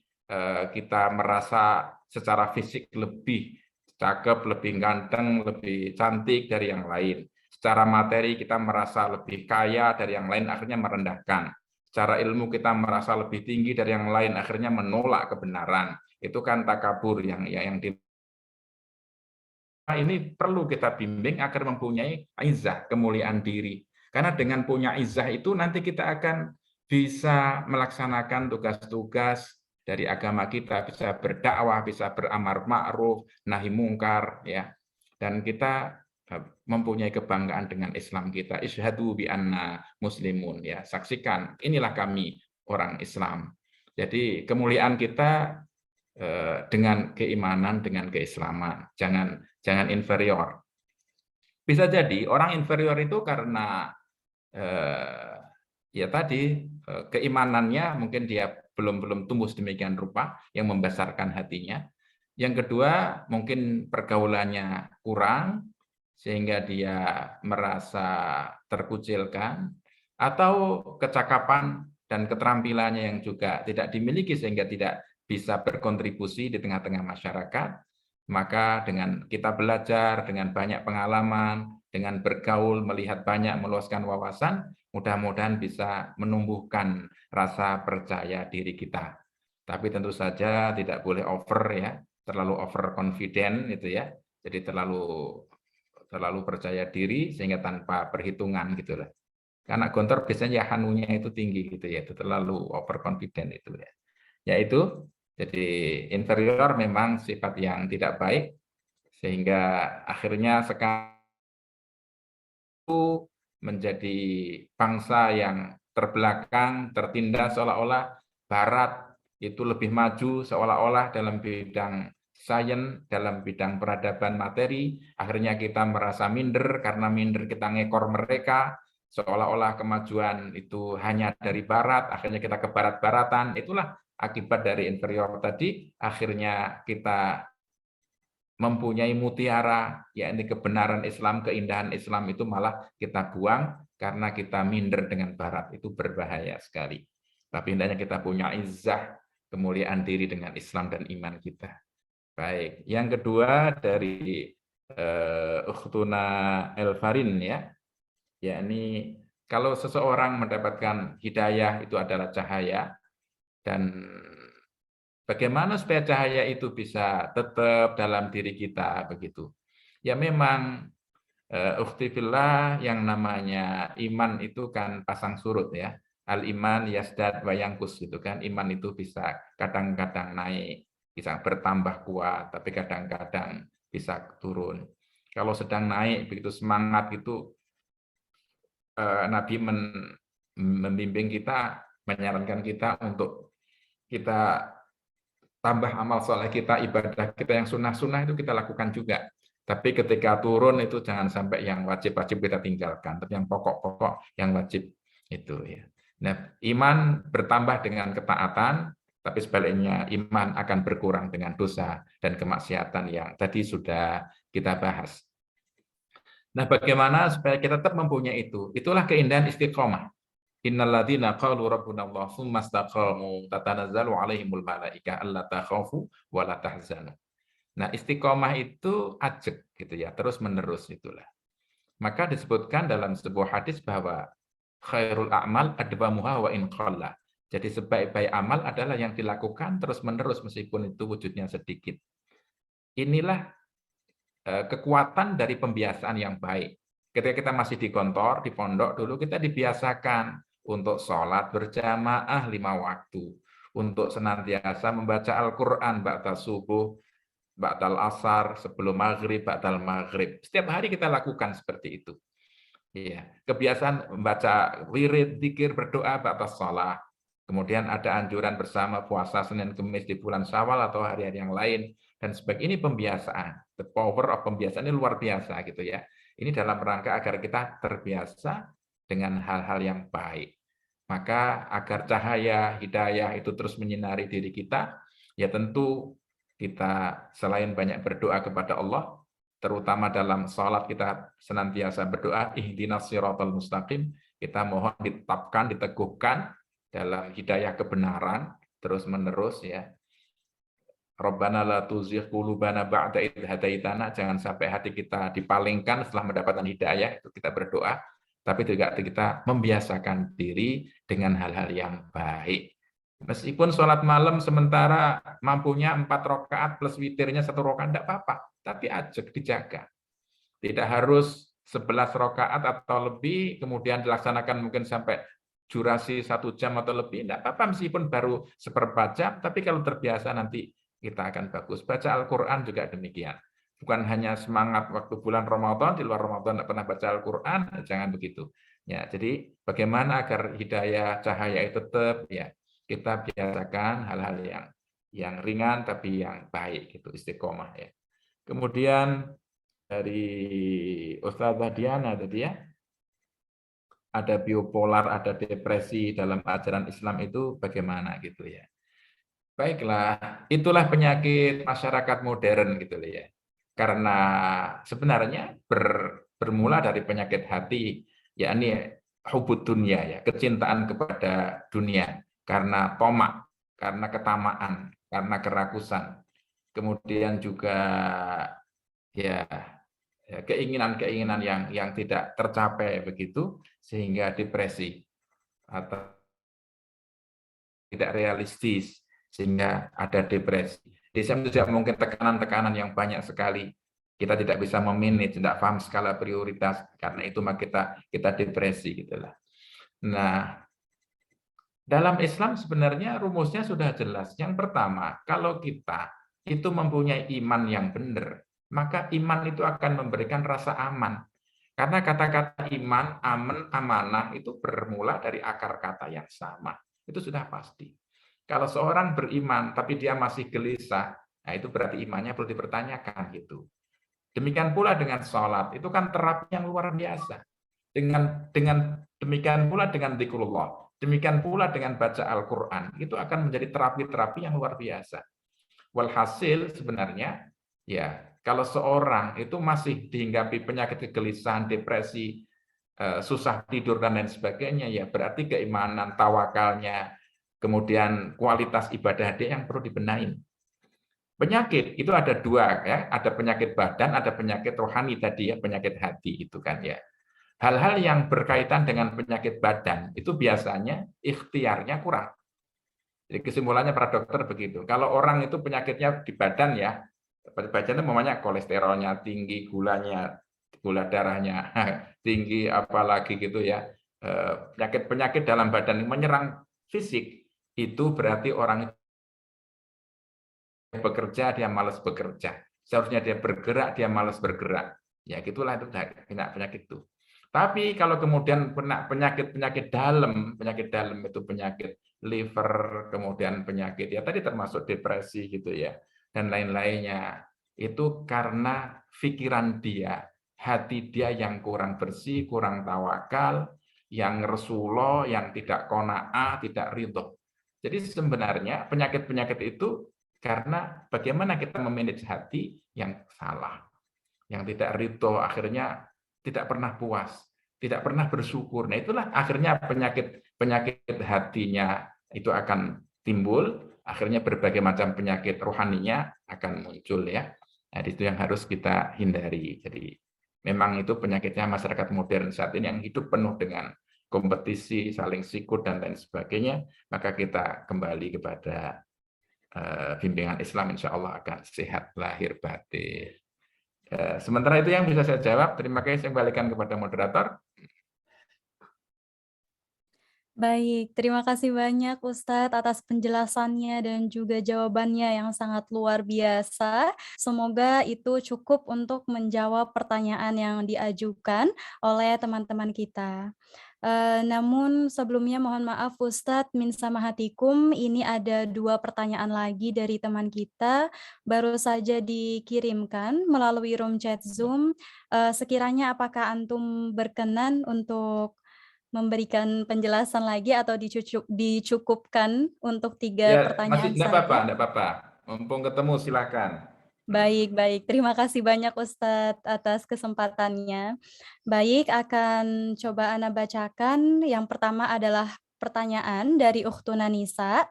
kita merasa secara fisik lebih cakep, lebih ganteng, lebih cantik dari yang lain. Secara materi kita merasa lebih kaya dari yang lain, akhirnya merendahkan. Secara ilmu kita merasa lebih tinggi dari yang lain, akhirnya menolak kebenaran. Itu kan takabur yang ini perlu kita bimbing agar mempunyai izzah, kemuliaan diri. Karena dengan punya izzah itu nanti kita akan bisa melaksanakan tugas-tugas dari agama kita, bisa berdakwah, bisa beramar ma'ruf, nahi mungkar, ya. Dan kita mempunyai kebanggaan dengan Islam kita. Isyhadu bi anna muslimun, ya. Saksikan, inilah kami orang Islam. Jadi kemuliaan kita dengan keimanan, dengan keislaman. Jangan inferior. Bisa jadi orang inferior itu karena ya tadi keimanannya mungkin dia belum tumbuh sedemikian rupa yang membesarkan hatinya. Yang kedua, mungkin pergaulannya kurang sehingga dia merasa terkucilkan, atau kecakapan dan keterampilannya yang juga tidak dimiliki sehingga tidak bisa berkontribusi di tengah-tengah masyarakat. Maka dengan kita belajar, dengan banyak pengalaman, dengan bergaul, melihat banyak, meluaskan wawasan, mudah-mudahan bisa menumbuhkan rasa percaya diri kita. Tapi tentu saja tidak boleh over ya, terlalu over confident itu ya. Jadi terlalu percaya diri sehingga tanpa perhitungan gitu lah. Karena gontor biasanya hanunya itu tinggi gitu ya, itu terlalu over confident itu ya. Yaitu jadi inferior memang sifat yang tidak baik sehingga akhirnya sekarang menjadi bangsa yang terbelakang, tertindas seolah-olah Barat itu lebih maju seolah-olah dalam bidang sains, dalam bidang peradaban materi. Akhirnya kita merasa minder karena minder kita ngekor mereka, seolah-olah kemajuan itu hanya dari Barat, akhirnya kita ke Barat-Baratan. Itulah akibat dari inferior tadi, akhirnya kita mempunyai mutiara, yakni kebenaran Islam, keindahan Islam itu malah kita buang karena kita minder dengan Barat. Itu berbahaya sekali. Tapi hendaknya kita punya izzah, kemuliaan diri dengan Islam dan iman kita. Baik, yang kedua dari Ukhtuna Elfarin ya, yakni kalau seseorang mendapatkan hidayah itu adalah cahaya, dan bagaimana supaya cahaya itu bisa tetap dalam diri kita begitu. Ya memang ukhti fillah, yang namanya iman itu kan pasang surut ya. Al iman yasdad wa yangkus gitu kan. Iman itu bisa kadang-kadang naik, bisa bertambah kuat, tapi kadang-kadang bisa turun. Kalau sedang naik begitu semangat itu Nabi membimbing kita, menyarankan kita untuk kita tambah amal soleh kita, ibadah kita yang sunnah-sunnah itu kita lakukan juga. Tapi ketika turun itu jangan sampai yang wajib-wajib kita tinggalkan, tapi yang pokok-pokok yang wajib itu ya. Nah, iman bertambah dengan ketaatan, tapi sebaliknya iman akan berkurang dengan dosa dan kemaksiatan yang tadi sudah kita bahas. Nah, bagaimana supaya kita tetap mempunyai itu? Itulah keindahan istiqomah. Innalladzina qalu rabbuna Allah tsumma istaqamu tatanazzalu 'alaihimul malaikah alla takhafu wa la tahzanu. Nah, istiqomah itu ajek gitu ya, terus menerus itulah. Maka disebutkan dalam sebuah hadis bahwa khairul a'mal adwamuha wa in qalla. Jadi sebaik-baik amal adalah yang dilakukan terus menerus meskipun itu wujudnya sedikit. Inilah kekuatan dari pembiasaan yang baik. Ketika kita masih di kantor, di pondok dulu kita dibiasakan untuk sholat berjamaah 5 waktu, untuk senantiasa membaca Al-Quran ba'da subuh, ba'dal asar, sebelum maghrib, ba'dal maghrib. Setiap hari kita lakukan seperti itu. Ya, kebiasaan membaca wirid, zikir, berdoa ba'da sholat. Kemudian ada anjuran bersama puasa Senin Kemis di bulan Syawal atau hari-hari yang lain dan sebagainya. Ini pembiasaan. The power of pembiasaan ini luar biasa gitu ya. Ini dalam rangka agar kita terbiasa dengan hal-hal yang baik. Maka agar cahaya hidayah itu terus menyinari diri kita, ya tentu kita selain banyak berdoa kepada Allah, terutama dalam sholat kita senantiasa berdoa, ihdinas siratal mustaqim, kita mohon ditetapkan, diteguhkan dalam hidayah kebenaran, terus-menerus ya. Rabbana la tuzigh qulubana ba'da idh hadaitana, jangan sampai hati kita dipalingkan setelah mendapatkan hidayah, itu kita berdoa, tapi juga kita membiasakan diri dengan hal-hal yang baik. Meskipun sholat malam sementara mampunya 4 rakaat plus witirnya 1 rakaat, tidak apa-apa, tapi ajak dijaga. Tidak harus 11 rakaat atau lebih, kemudian dilaksanakan mungkin sampai durasi 1 jam atau lebih, tidak apa-apa meskipun baru seperempat jam, tapi kalau terbiasa nanti kita akan bagus. Baca Al-Quran juga demikian. Bukan hanya semangat waktu bulan Ramadan, di luar Ramadan tidak pernah baca Al-Quran, jangan begitu. Ya, jadi bagaimana agar hidayah, cahaya itu tetap, ya kita biasakan hal-hal yang ringan tapi yang baik, gitu, istiqomah ya. Kemudian dari Ustazah Diana tadi ya, ada bipolar, ada depresi dalam ajaran Islam itu bagaimana gitu ya. Baiklah, itulah penyakit masyarakat modern gitu ya. Karena sebenarnya bermula dari penyakit hati, yakni hubud dunia ya, kecintaan kepada dunia karena tomak, karena ketamaan, karena kerakusan. Kemudian juga ya keinginan-keinginan yang tidak tercapai begitu sehingga depresi atau tidak realistis sehingga ada depresi. Di sana juga mungkin tekanan-tekanan yang banyak sekali. Kita tidak bisa memanage, tidak paham skala prioritas, karena itu maka kita depresi gitulah. Nah, dalam Islam sebenarnya rumusnya sudah jelas. Yang pertama, kalau kita itu mempunyai iman yang benar, maka iman itu akan memberikan rasa aman. Karena kata-kata iman, aman, amanah itu bermula dari akar kata yang sama. Itu sudah pasti. Kalau seorang beriman tapi dia masih gelisah, nah itu berarti imannya perlu dipertanyakan gitu. Demikian pula dengan sholat, itu kan terapi yang luar biasa. Dengan demikian pula dengan dzikrullah, demikian pula dengan baca Al-Quran, itu akan menjadi terapi-terapi yang luar biasa. Walhasil sebenarnya, ya kalau seorang itu masih dihinggapi penyakit kegelisahan, depresi, susah tidur dan lain sebagainya, ya berarti keimanan, tawakalnya, kemudian kualitas ibadah dia yang perlu dibenahi. Penyakit itu ada 2 ya, ada penyakit badan, ada penyakit rohani tadi ya, penyakit hati itu kan ya. Hal-hal yang berkaitan dengan penyakit badan itu biasanya ikhtiarnya kurang. Jadi kesimpulannya para dokter begitu. Kalau orang itu penyakitnya di badan ya, badannya namanya kolesterolnya tinggi, gula darahnya tinggi, apalagi gitu ya. Penyakit-penyakit dalam badan menyerang fisik, itu berarti orang bekerja, dia malas bekerja. Seharusnya dia bergerak, dia malas bergerak. Ya gitulah itu penyakit itu. Tapi kalau kemudian penyakit dalam itu penyakit liver, kemudian penyakit ya tadi termasuk depresi gitu ya, dan lain-lainnya, itu karena pikiran dia, hati dia yang kurang bersih, kurang tawakal, yang resulo, yang tidak qanaah, tidak ridho. Jadi sebenarnya penyakit-penyakit itu karena bagaimana kita memanage hati yang salah, yang tidak ridho, akhirnya tidak pernah puas, tidak pernah bersyukur. Nah itulah akhirnya penyakit hatinya itu akan timbul, akhirnya berbagai macam penyakit rohaninya akan muncul ya. Nah itu yang harus kita hindari. Jadi memang itu penyakitnya masyarakat modern saat ini yang hidup penuh dengan kompetisi, saling sikut dan lain sebagainya. Maka kita kembali kepada bimbingan Islam, insya Allah akan sehat lahir batin. Sementara itu yang bisa saya jawab. Terima kasih, saya kembalikan kepada moderator. Baik, terima kasih banyak Ustadz atas penjelasannya dan juga jawabannya yang sangat luar biasa. Semoga itu cukup untuk menjawab pertanyaan yang diajukan oleh teman-teman kita. Namun sebelumnya mohon maaf Ustadz, min samahatikum, ini ada 2 pertanyaan lagi dari teman kita, baru saja dikirimkan melalui room chat Zoom. Sekiranya apakah antum berkenan untuk memberikan penjelasan lagi atau dicukupkan untuk 3 pertanyaan Masih saja? enggak apa-apa. Mumpung ketemu silakan. Baik. Terima kasih banyak Ustadz atas kesempatannya. Baik, akan coba Ana bacakan. Yang pertama adalah pertanyaan dari Ukhtuna Nisa.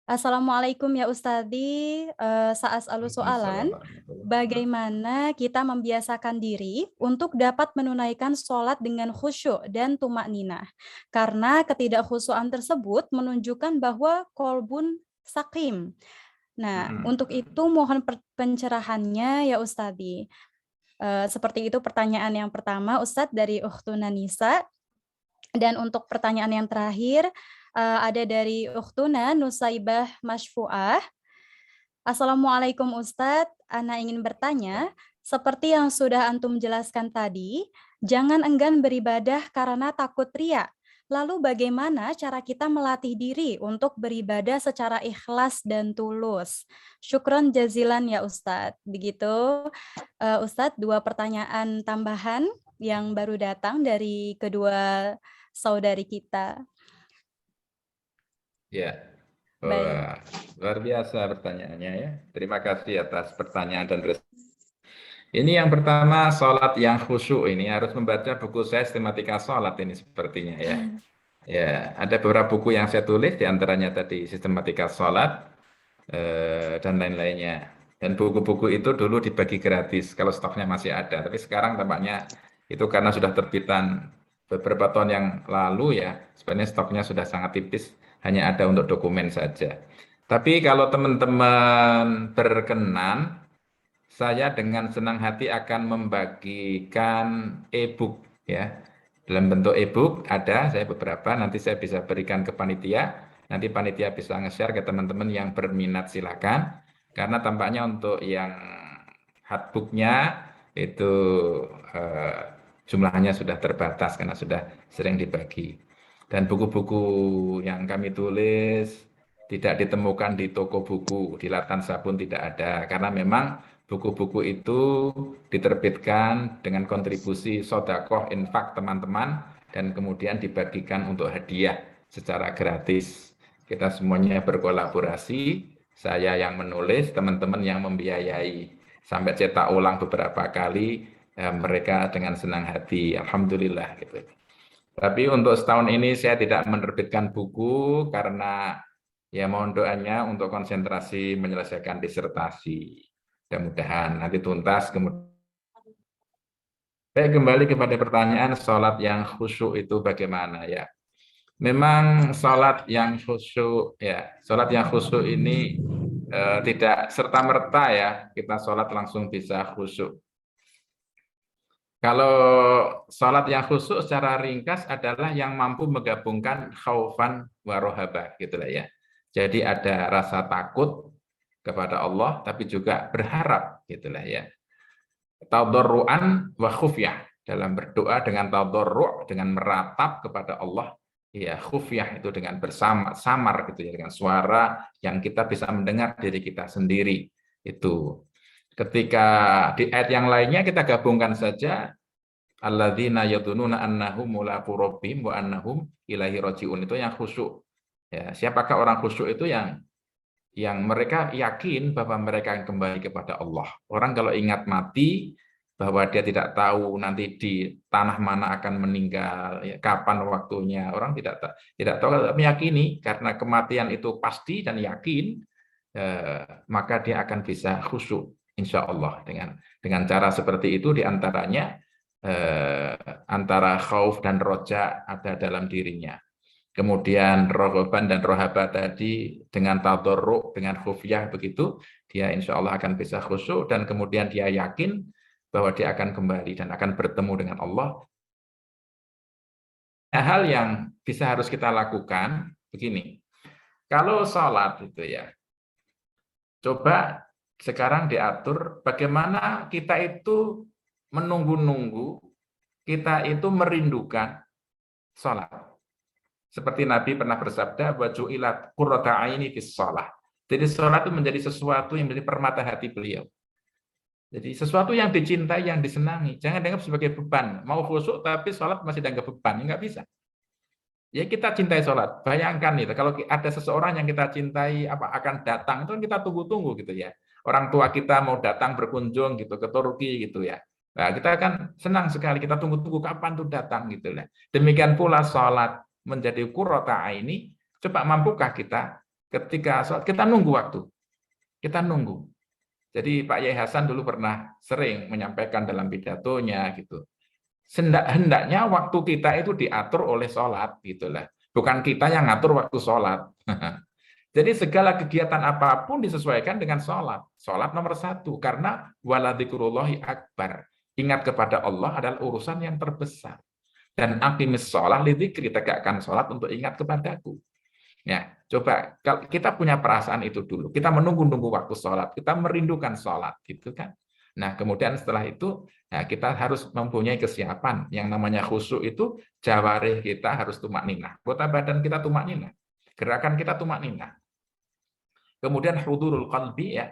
Assalamualaikum ya Ustadzi, sa'as'alu soalan, bagaimana kita membiasakan diri untuk dapat menunaikan sholat dengan khusyuk dan tumakninah? Karena ketidakkhusyuan tersebut menunjukkan bahwa kolbun sakim. Nah, untuk itu mohon pencerahannya ya Ustadzi. Seperti itu pertanyaan yang pertama Ustadz dari Ukhtuna Nisa. Dan untuk pertanyaan yang terakhir ada dari Ukhtuna Nusaibah Mashfu'ah. Assalamualaikum Ustadz, Ana ingin bertanya, seperti yang sudah antum jelaskan tadi, jangan enggan beribadah karena takut riya. Lalu bagaimana cara kita melatih diri untuk beribadah secara ikhlas dan tulus? Syukron jazilan ya Ustadz. Begitu Ustadz, 2 pertanyaan tambahan yang baru datang dari kedua saudari kita. Ya, luar biasa pertanyaannya ya. Terima kasih atas pertanyaan dan ini yang pertama, sholat yang khusyuk ini harus membaca buku saya Sistematika Sholat ini sepertinya ya. Ya, ada beberapa buku yang saya tulis, diantaranya tadi Sistematika Sholat dan lain-lainnya. Dan buku-buku itu dulu dibagi gratis kalau stoknya masih ada. Tapi sekarang tampaknya itu karena sudah terbitan beberapa tahun yang lalu ya, sebenarnya stoknya sudah sangat tipis, hanya ada untuk dokumen saja. Tapi kalau teman-teman berkenan, saya dengan senang hati akan membagikan e-book ya. Dalam bentuk e-book ada, saya beberapa, nanti saya bisa berikan ke panitia, nanti panitia bisa nge-share ke teman-teman yang berminat silakan. Karena tampaknya untuk yang hardbooknya itu jumlahnya sudah terbatas karena sudah sering dibagi. Dan buku-buku yang kami tulis tidak ditemukan di toko buku, di Latansa pun tidak ada. Karena memang buku-buku itu diterbitkan dengan kontribusi sodakoh infak teman-teman dan kemudian dibagikan untuk hadiah secara gratis. Kita semuanya berkolaborasi, saya yang menulis, teman-teman yang membiayai. Sampai cetak ulang beberapa kali, mereka dengan senang hati, alhamdulillah gitu. Tapi untuk setahun ini saya tidak menerbitkan buku karena ya mohon doanya untuk konsentrasi menyelesaikan disertasi. Mudah-mudahan nanti tuntas. Kemudian saya kembali kepada pertanyaan sholat yang khusyuk itu bagaimana ya. Memang sholat yang khusyuk ya, sholat yang khusyuk ini tidak serta-merta ya kita sholat langsung bisa khusyuk. Kalau sholat yang khusyuk secara ringkas adalah yang mampu menggabungkan khaufan wa rohabah gitulah ya. Jadi ada rasa takut kepada Allah tapi juga berharap gitulah ya. Tadarruan wa khufyah. dalam berdoa dengan tadarru', dengan meratap kepada Allah, ya khufyah itu dengan samar gitu ya, dengan suara yang kita bisa mendengar diri kita sendiri. Itu ketika di ayat yang lainnya kita gabungkan saja, alladzina yadhununa annahum mulaqu rabbihim wa annahum ilaihi raji'un, itu yang khusyuk. Ya, siapakah orang khusyuk? Itu yang mereka yakin bahwa mereka akan kembali kepada Allah. Orang kalau ingat mati, bahwa dia tidak tahu nanti di tanah mana akan meninggal, ya, kapan waktunya, orang tidak tahu, meyakini karena kematian itu pasti dan yakin, maka dia akan bisa khusyuk insya Allah dengan cara seperti itu. Diantaranya antara khauf dan roja ada dalam dirinya. Kemudian rogoban dan rohaba tadi dengan tadarru', dengan khufyah begitu, dia insya Allah akan bisa khusyuk, dan kemudian dia yakin bahwa dia akan kembali dan akan bertemu dengan Allah. Hal yang bisa harus kita lakukan begini, kalau sholat itu ya, coba sekarang diatur bagaimana kita itu menunggu-nunggu, kita itu merindukan sholat. Seperti Nabi pernah bersabda, wa ju'ilat qurratu aini fis shalah. Jadi sholat itu menjadi sesuatu yang menjadi permata hati beliau. Jadi sesuatu yang dicintai, yang disenangi. Jangan dianggap sebagai beban. Mau khusyuk tapi sholat masih dianggap beban. Enggak bisa. Ya kita cintai sholat. Bayangkan itu, kalau ada seseorang yang kita cintai akan datang, itu kita tunggu-tunggu gitu ya. Orang tua kita mau datang berkunjung gitu ke Turki gitu ya. Nah, kita akan senang sekali, kita tunggu-tunggu kapan tuh datang gitu ya. Demikian pula sholat menjadi qurrata aini. Coba mampukah kita ketika sholat, kita nunggu waktu, kita nunggu. Jadi Pak Yai Hasan dulu pernah sering menyampaikan dalam pidatonya gitu, hendaknya waktu kita itu diatur oleh sholat gitulah, bukan kita yang ngatur waktu sholat. Jadi segala kegiatan apapun disesuaikan dengan sholat. Sholat nomor satu, karena waladikrullahi akbar, ingat kepada Allah adalah urusan yang terbesar. Dan aqimis sholat lidzikri, tegakkan sholat untuk ingat kepadaku. Ya, coba kalau kita punya perasaan itu dulu, kita menunggu-nunggu waktu sholat, kita merindukan sholat, gitu kan. Nah, kemudian setelah itu, ya, kita harus mempunyai kesiapan. Yang namanya khusyuk itu, jawarih kita harus tumakninah, anggota badan kita tumakninah, gerakan kita tumakninah. Kemudian hudurul qalbi, ya,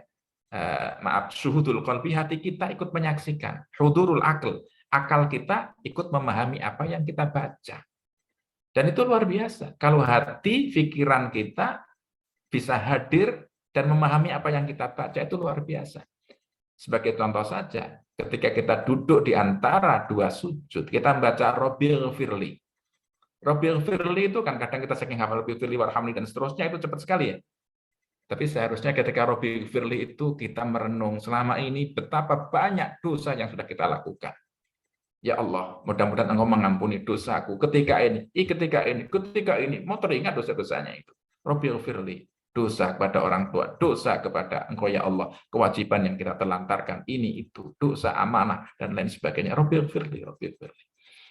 syuhudul qalbi, hati kita ikut menyaksikan. Hudurul aql, akal kita ikut memahami apa yang kita baca. Dan itu luar biasa. Kalau hati, pikiran kita bisa hadir dan memahami apa yang kita baca, itu luar biasa. Sebagai contoh saja, ketika kita duduk di antara dua sujud, kita membaca Rabbil firli. Rabbil firli itu kan kadang kita saking hafal Rabbil firli warhamni dan seterusnya, itu cepat sekali ya. Tapi seharusnya ketika Rabbil firli itu kita merenung selama ini betapa banyak dosa yang sudah kita lakukan. Ya Allah, mudah-mudahan Engkau mengampuni dosaku ketika ini, mau teringat dosa-dosanya itu. Rabbil firli, dosa kepada orang tua, dosa kepada Engkau ya Allah, kewajiban yang kita telantarkan, ini itu, dosa amanah, dan lain sebagainya. Rabbil firli, Rabbil firli.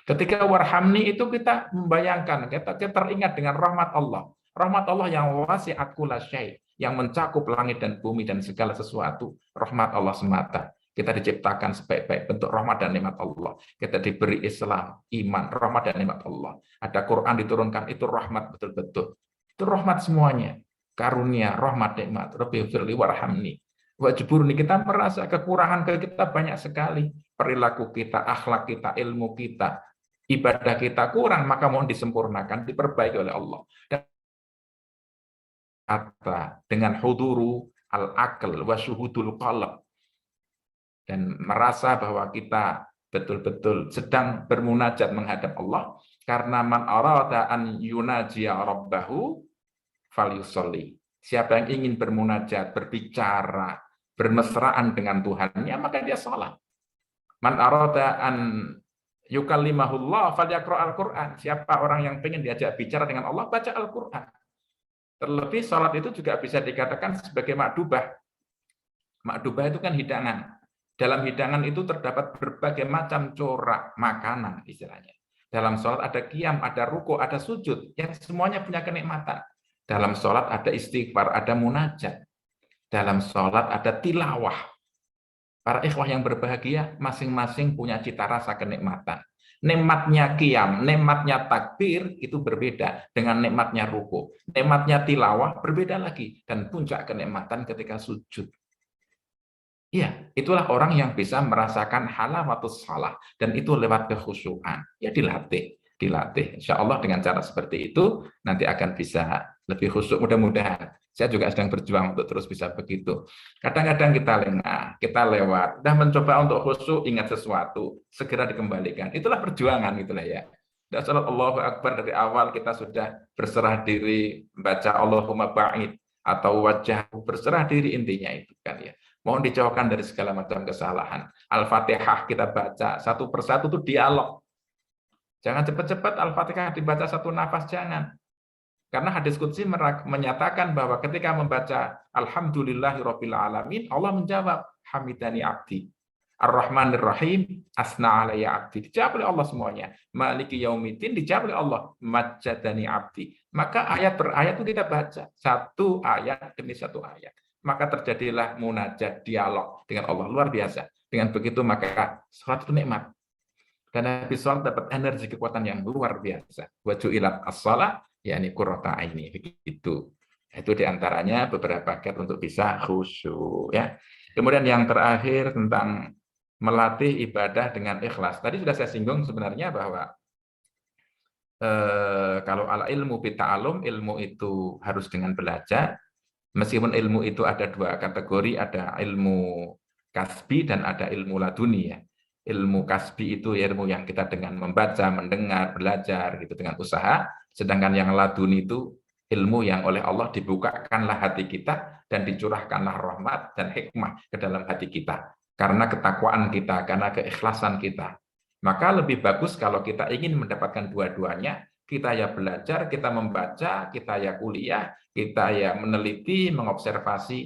Ketika warhamni itu kita membayangkan, kita teringat dengan rahmat Allah. Rahmat Allah yang wasi'at kulla syai', yang mencakup langit dan bumi dan segala sesuatu. Rahmat Allah semata. Kita diciptakan sebaik-baik bentuk rahmat dan nikmat Allah. Kita diberi Islam, iman, rahmat dan nikmat Allah. Ada Quran diturunkan, itu rahmat betul-betul. Itu rahmat semuanya. Karunia, rahmat, nikmat. Rabbil firli warhamni wajburni. Kita merasa kekurangan kita banyak sekali. Perilaku kita, akhlak kita, ilmu kita, ibadah kita kurang, maka mohon disempurnakan, diperbaiki oleh Allah. Dan dengan huduru al-aql wa syuhudul qalb, dan merasa bahwa kita betul-betul sedang bermunajat menghadap Allah, karena man arada an yunajiya rabbahu falyusolli. Siapa yang ingin bermunajat, berbicara, bermesraan dengan Tuhannya, maka dia salat. Man arada an yukallimahullah falyaqra al-Qur'an. Siapa orang yang ingin diajak bicara dengan Allah, baca Al-Qur'an. Terlebih salat itu juga bisa dikatakan sebagai makdubah. Makdubah itu kan hidangan. Dalam hidangan itu terdapat berbagai macam corak makanan istilahnya. Dalam sholat ada qiyam, ada ruku, ada sujud, yang semuanya punya kenikmatan. Dalam sholat ada istighfar, ada munajat. Dalam sholat ada tilawah. Para ikhwah yang berbahagia masing-masing punya cita rasa kenikmatan. Nikmatnya qiyam, nikmatnya takbir itu berbeda dengan nikmatnya ruku. Nikmatnya tilawah berbeda lagi, dan puncak kenikmatan ketika sujud. Iya, itulah orang yang bisa merasakan halawatus shalah, dan itu lewat kekhusyuan. Ya dilatih. Insya Allah dengan cara seperti itu nanti akan bisa lebih khusyuk, mudah-mudahan. Saya juga sedang berjuang untuk terus bisa begitu. Kadang-kadang kita lengah, kita lewat, dah mencoba untuk khusyuk, ingat sesuatu, segera dikembalikan. Itulah perjuangan itulah ya. Dan salat Allahu Akbar dari awal kita sudah berserah diri, baca Allahumma ba'id atau wajah, berserah diri, intinya itu kan ya. Mohon dijauhkan dari segala macam kesalahan. Al-Fatihah kita baca satu persatu itu dialog. Jangan cepat-cepat Al-Fatihah dibaca satu nafas, jangan. Karena hadis qudsi menyatakan bahwa ketika membaca Alhamdulillahirabbil alamin, Allah menjawab hamidani abdi. Ar-Rahmanir Rahim, asna alayya abdi. Dijawab oleh Allah semuanya. Maliki yaumiddin, dijawab oleh Allah. Majjadani abdi. Maka ayat per ayat itu kita baca. Satu ayat demi satu ayat. Maka terjadilah munajat, dialog dengan Allah. Luar biasa. Dengan begitu maka salat itu nikmat. Dan habis sholat dapat energi kekuatan yang luar biasa. Wa ju'ilat as-shalah, yakni qurrata aini, begitu. Itu diantaranya beberapa kiat untuk bisa khusyuk ya. Kemudian yang terakhir tentang melatih ibadah dengan ikhlas. Tadi sudah saya singgung sebenarnya bahwa kalau ala ilmu bita'alum, ilmu itu harus dengan belajar. Meskipun ilmu itu ada dua kategori, ada ilmu kasbi dan ada ilmu laduni ya. Ilmu kasbi itu ilmu yang kita dengan membaca, mendengar, belajar gitu dengan usaha. Sedangkan yang laduni itu ilmu yang oleh Allah dibukakanlah hati kita dan dicurahkanlah rahmat dan hikmah ke dalam hati kita. Karena ketakwaan kita, karena keikhlasan kita. Maka lebih bagus kalau kita ingin mendapatkan dua-duanya, kita ya belajar, kita membaca, kita ya kuliah, kita ya meneliti, mengobservasi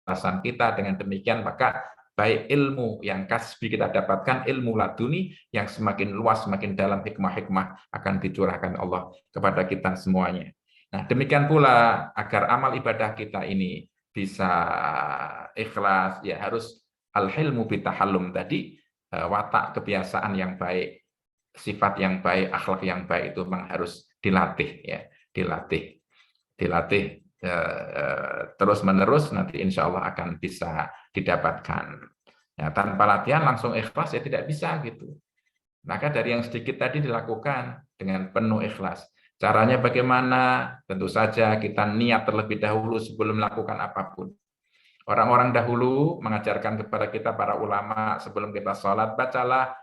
keikhlasan kita. Dengan demikian maka baik ilmu yang kasbi kita dapatkan, ilmu laduni yang semakin luas, semakin dalam, hikmah-hikmah akan dicurahkan Allah kepada kita semuanya. Nah, demikian pula agar amal ibadah kita ini bisa ikhlas, ya harus al-hilmu bitahallum tadi, watak kebiasaan yang baik, sifat yang baik, akhlak yang baik itu memang harus dilatih ya, dilatih terus menerus, nanti insya Allah akan bisa didapatkan. Ya, tanpa latihan langsung ikhlas ya tidak bisa gitu. Maka dari yang sedikit tadi dilakukan dengan penuh ikhlas. Caranya bagaimana? Tentu saja kita niat terlebih dahulu sebelum melakukan apapun. Orang-orang dahulu mengajarkan kepada kita, para ulama, sebelum kita sholat, bacalah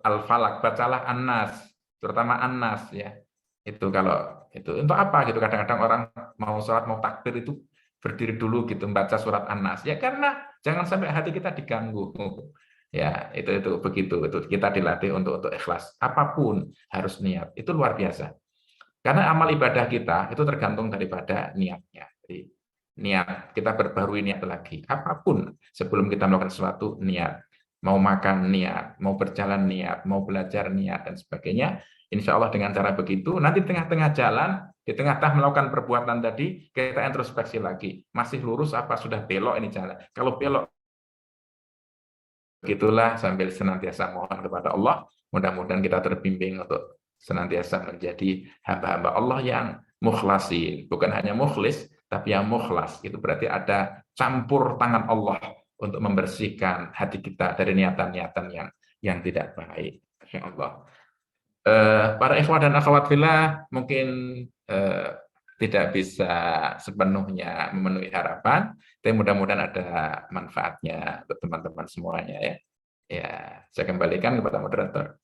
al-falak, bacalah an-nas, terutama an-nas ya. Itu kalau itu untuk apa gitu, kadang-kadang orang mau sholat, mau takbir itu berdiri dulu gitu membaca surat An-Nas ya, karena jangan sampai hati kita diganggu ya. Itu begitu, itu kita dilatih untuk ikhlas, apapun harus niat, itu luar biasa. Karena amal ibadah kita itu tergantung daripada niatnya. Jadi niat, kita berbarui niat lagi, apapun sebelum kita melakukan sesuatu, niat. Mau makan niat, mau berjalan niat, mau belajar niat dan sebagainya. Insya Allah dengan cara begitu, nanti tengah-tengah jalan, di tengah-tengah melakukan perbuatan tadi, kita introspeksi lagi. Masih lurus apa sudah belok ini jalan? Kalau belok, begitulah sambil senantiasa mohon kepada Allah. Mudah-mudahan kita terbimbing untuk senantiasa menjadi hamba-hamba Allah yang mukhlasin. Bukan hanya mukhlis, tapi yang mukhlas. Itu berarti ada campur tangan Allah untuk membersihkan hati kita dari niatan-niatan yang tidak baik. Insya Allah. Para ikhwah dan akhwat fillah mungkin tidak bisa sepenuhnya memenuhi harapan, tapi mudah-mudahan ada manfaatnya untuk teman-teman semuanya ya. Ya, saya kembalikan kepada moderator.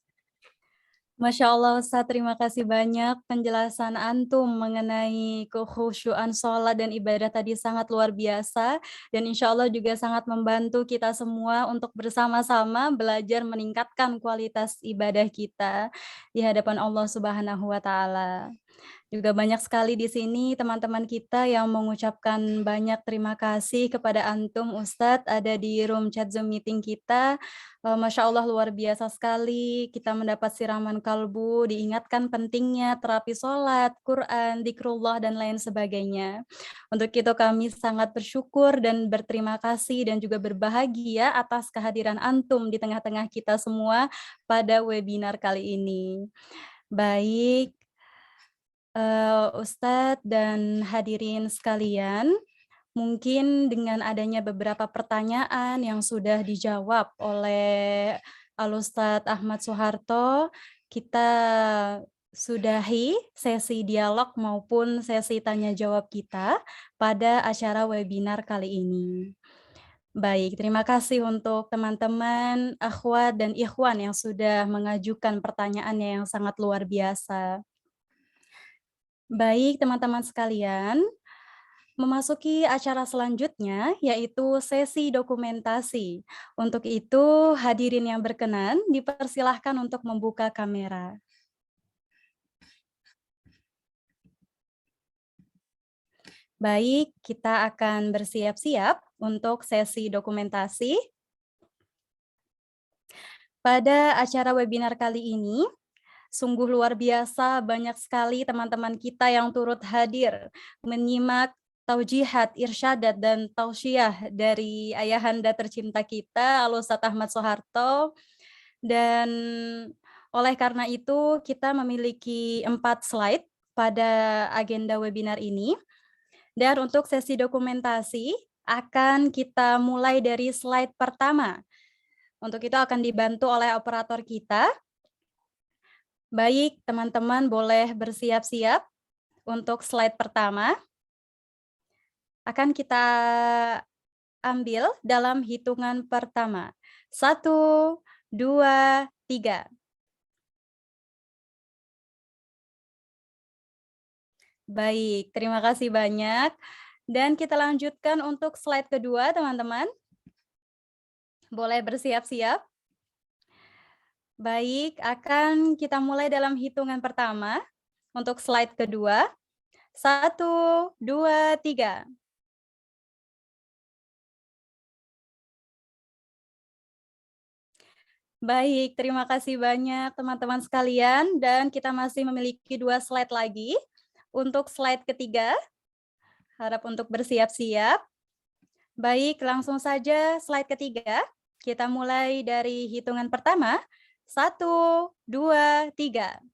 Masya Allah Ustaz, terima kasih banyak penjelasan antum mengenai kekhusyuan sholat dan ibadah tadi sangat luar biasa, dan insya Allah juga sangat membantu kita semua untuk bersama-sama belajar meningkatkan kualitas ibadah kita di hadapan Allah Subhanahu wa Ta'ala. Juga banyak sekali di sini teman-teman kita yang mengucapkan banyak terima kasih kepada antum Ustadz, ada di room chat Zoom meeting kita. Masya Allah luar biasa sekali, kita mendapat siraman kalbu, diingatkan pentingnya terapi sholat, Quran, zikrullah, dan lain sebagainya. Untuk itu kami sangat bersyukur dan berterima kasih dan juga berbahagia atas kehadiran antum di tengah-tengah kita semua pada webinar kali ini. Baik, Ustadz dan hadirin sekalian, mungkin dengan adanya beberapa pertanyaan yang sudah dijawab oleh Al-Ustadz Ahmad Soeharto, kita sudahi sesi dialog maupun sesi tanya jawab kita pada acara webinar kali ini. Baik, terima kasih untuk teman-teman, akhwat dan ikhwan yang sudah mengajukan pertanyaannya yang sangat luar biasa. Baik, teman-teman sekalian, memasuki acara selanjutnya yaitu sesi dokumentasi. Untuk itu, hadirin yang berkenan dipersilahkan untuk membuka kamera. Baik, kita akan bersiap-siap untuk sesi dokumentasi. Pada acara webinar kali ini, sungguh luar biasa banyak sekali teman-teman kita yang turut hadir menyimak taujihat, irsyadat, dan tausiah dari ayahanda tercinta kita, Al-Ustadz Ahmad Soeharto. Dan oleh karena itu kita memiliki 4 slide pada agenda webinar ini. Dan untuk sesi dokumentasi akan kita mulai dari slide pertama. Untuk itu akan dibantu oleh operator kita. Baik, teman-teman boleh bersiap-siap untuk slide pertama. Akan kita ambil dalam hitungan pertama. 1, 2, 3. Baik, terima kasih banyak. Dan kita lanjutkan untuk slide kedua, teman-teman. Boleh bersiap-siap. Baik, akan kita mulai dalam hitungan pertama. Untuk slide kedua. 1, 2, 3. Baik, terima kasih banyak teman-teman sekalian. Dan kita masih memiliki 2 slide lagi. Untuk slide ketiga, harap untuk bersiap-siap. Baik, langsung saja slide ketiga. Kita mulai dari hitungan pertama. 1, 2, 3.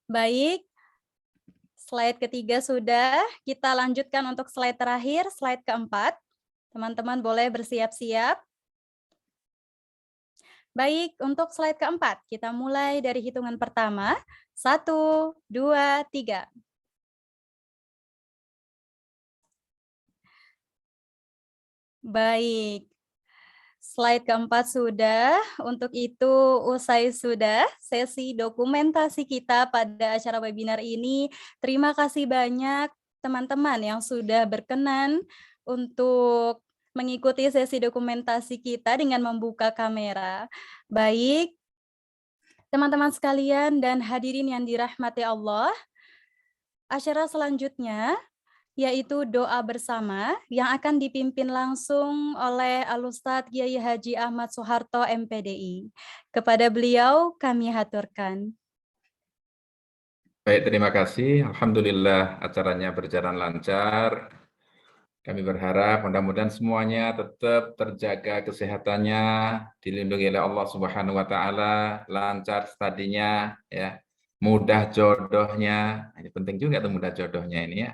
Baik, slide ketiga sudah. Kita lanjutkan untuk slide terakhir, slide keempat. Teman-teman boleh bersiap-siap. Baik, untuk slide keempat, kita mulai dari hitungan pertama. 1, 2, 3. Baik, slide keempat sudah. Untuk itu usai sudah sesi dokumentasi kita pada acara webinar ini. Terima kasih banyak teman-teman yang sudah berkenan untuk mengikuti sesi dokumentasi kita dengan membuka kamera. Baik, teman-teman sekalian dan hadirin yang dirahmati Allah, acara selanjutnya yaitu doa bersama yang akan dipimpin langsung oleh Al-Ustadz Kiai Haji Ahmad Soeharto MPDI. Kepada beliau kami haturkan. Baik, terima kasih. Alhamdulillah acaranya berjalan lancar. Kami berharap mudah-mudahan semuanya tetap terjaga kesehatannya, dilindungi oleh Allah Subhanahu wa taala, lancar studinya ya, mudah jodohnya. Ini penting juga tuh mudah jodohnya ini ya.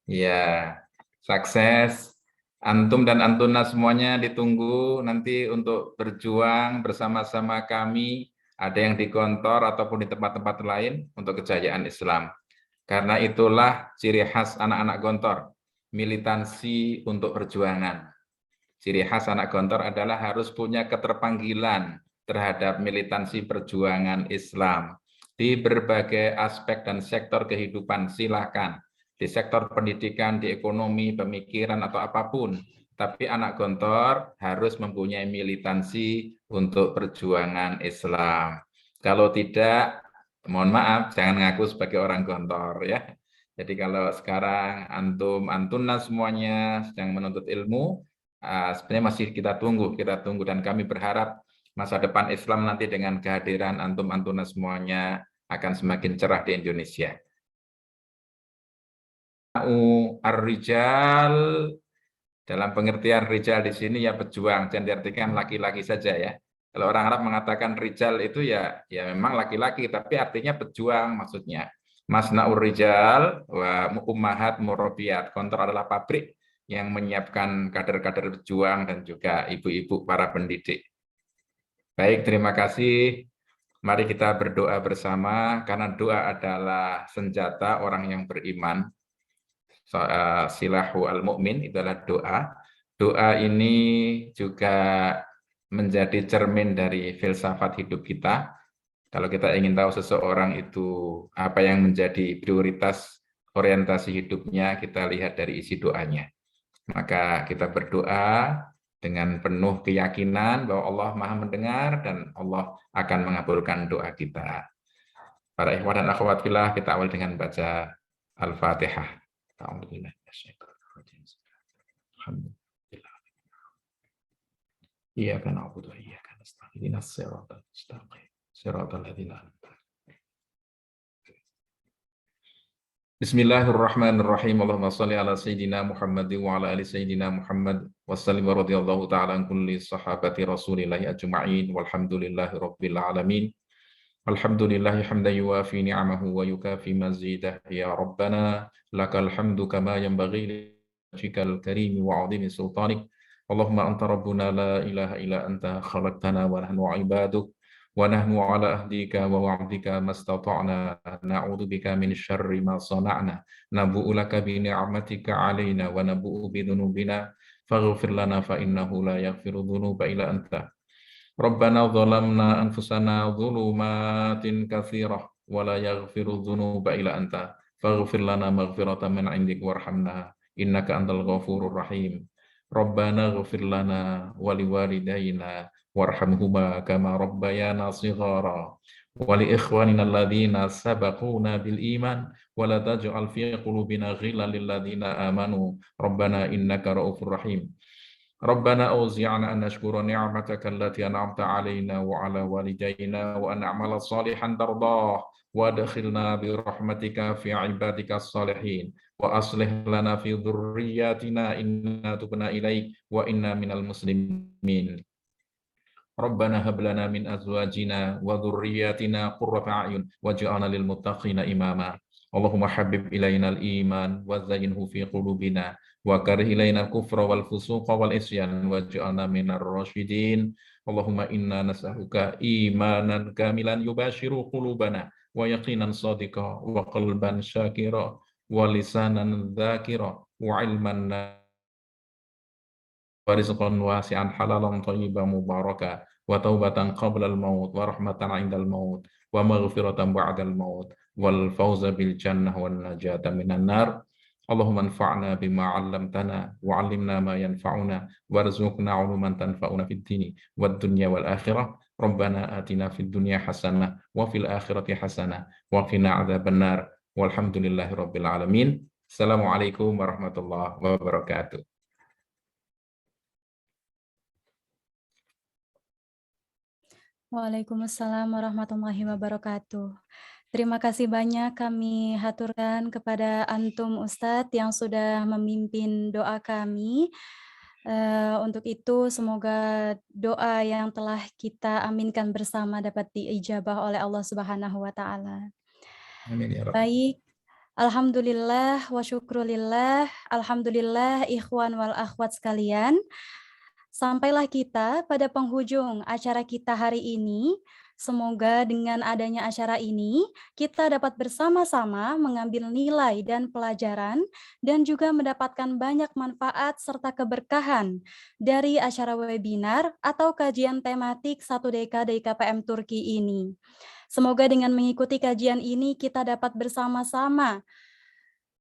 Ya, sukses. Antum dan antuna semuanya ditunggu nanti untuk berjuang bersama-sama kami, ada yang di kantor ataupun di tempat-tempat lain untuk kejayaan Islam. Karena itulah ciri khas anak-anak Gontor, militansi untuk perjuangan. Ciri khas anak Gontor adalah harus punya keterpanggilan terhadap militansi perjuangan Islam. Di berbagai aspek dan sektor kehidupan, silakan. Di sektor pendidikan, di ekonomi, pemikiran, atau apapun. Tapi anak Gontor harus mempunyai militansi untuk perjuangan Islam. Kalau tidak, mohon maaf, jangan ngaku sebagai orang gontor ya. Jadi kalau sekarang antunna semuanya sedang menuntut ilmu, sebenarnya masih kita tunggu dan kami berharap masa depan Islam nanti dengan kehadiran antum-antuna semuanya akan semakin cerah di Indonesia. Ar-rijal dalam pengertian rijal di sini ya pejuang, jangan diartikan laki-laki saja ya. Kalau orang Arab mengatakan rijal itu ya memang laki-laki, tapi artinya pejuang maksudnya. Masna'ur rijal wa ummahat murabiyat. Kantor adalah pabrik yang menyiapkan kader-kader pejuang dan juga ibu-ibu para pendidik. Baik, terima kasih. Mari kita berdoa bersama karena doa adalah senjata orang yang beriman. Silahu al-mu'min itu adalah doa. Doa ini juga menjadi cermin dari filsafat hidup kita. Kalau kita ingin tahu seseorang itu apa yang menjadi prioritas orientasi hidupnya, kita lihat dari isi doanya. Maka kita berdoa dengan penuh keyakinan bahwa Allah Maha mendengar dan Allah akan mengabulkan doa kita. Para ikhwan dan akhwat fillah, kita awal dengan baca Al-Fatihah. Iyyaka na'budu wa iyyaka nasta'in. Ihdinas siratal mustaqim. Siratal ladzina an'amta 'alaihim. Bismillahirrahmanirrahim. Allahumma shalli ala sayyidina Muhammad wa ala ali sayyidina Muhammad wa sallim wa radhiyallahu ta'ala an kulli sahabati Rasulillahi ajma'in walhamdulillahi rabbil alamin. Alhamdulillahi hamdan yuwafi ni'amahu wa yukafi mazidah ya Rabbana lakal hamdu kama yanbaghi li wajhikal karim wa 'azimi sultanik. Allahumma anta rabbuna la ilaha illa anta khalaqtana wa nahnu 'ibaduk wa nahnu 'ala ahdika wa wa'dika mastata'na na'udzu bika min syarri ma sana'na nabu'u laka bi ni'matika 'alaina wa nabu'u bi dhunubina faghfir lana fa innahu la yaghfiru dhunuba illa anta. Rabbana zalamna anfusana dhulumatin katsirah wa la yaghfiru dhunuba illa anta faghfir lana maghfiratan min 'indik warhamna innaka antal ghafurur rahim. Rabbana ighfir lana wa liwalidayna warhamhuma kama rabbayana shighara wa li ikhwanina alladhina sabaquna bil iman wa la taj'al fi qulubina ghillan lil ladzina amanu rabbana innaka ra'ufur rahim. Rabbana auzi'na an nashkura ni'mataka allati an'amta 'alaina wa 'ala walidayna wa an na'mala shalihan tardah wa adkhilna bi rahmatika fi 'ibadikas salihin wa aslih lana fi dhurriyyatina inna tubna ilaik wa inna minal muslimin. Rabbana hab lana min azwajina wa dhurriyyatina qurrata a'yun waj'alna lil muttaqina imama. Allahumma habib ilaina al-iman wa zayyinhu fi qulubina wa karih ilaina al-kufra wal fusuqa wal isyan waj'alna minar rasyidin. Allahumma inna nas'aluka imanan kamilan yubashiru qulubana wa yaqinan shadiqa wa qalban syakira wa lisanan dzakira wa ilman wa rizqan wasi'an halalan thayyiban mubaraka wa taubatan qabla al-maut wa rahmatan 'indal maut wa maghfiratan ba'dal maut wal fawza bil jannah wan najata minan nar. Allahumma anfa'na bima 'allamtana wa 'allimna ma yanfa'una warzuqna 'uluman tanfa'una fid dini wad dunya wal akhirah. Rabbana atina fid dunya hasanah wa fil akhirati hasanah wa qina 'adzabannar. Walhamdulillahi rabbil alamin. Assalamualaikum warahmatullahi wabarakatuh. Waalaikumsalam warahmatullahi wabarakatuh. Terima kasih banyak kami haturkan kepada Antum Ustadz yang sudah memimpin doa kami. Untuk itu semoga doa yang telah kita aminkan bersama dapat diijabah oleh Allah Subhanahu wa Ta'ala. Amin ya Rabb. Baik, alhamdulillah wa syukrulillah, alhamdulillah ikhwan wal akhwat sekalian. Sampailah kita pada penghujung acara kita hari ini. Semoga dengan adanya acara ini, kita dapat bersama-sama mengambil nilai dan pelajaran dan juga mendapatkan banyak manfaat serta keberkahan dari acara webinar atau kajian tematik 1 dekade KPM Turki ini. Semoga dengan mengikuti kajian ini kita dapat bersama-sama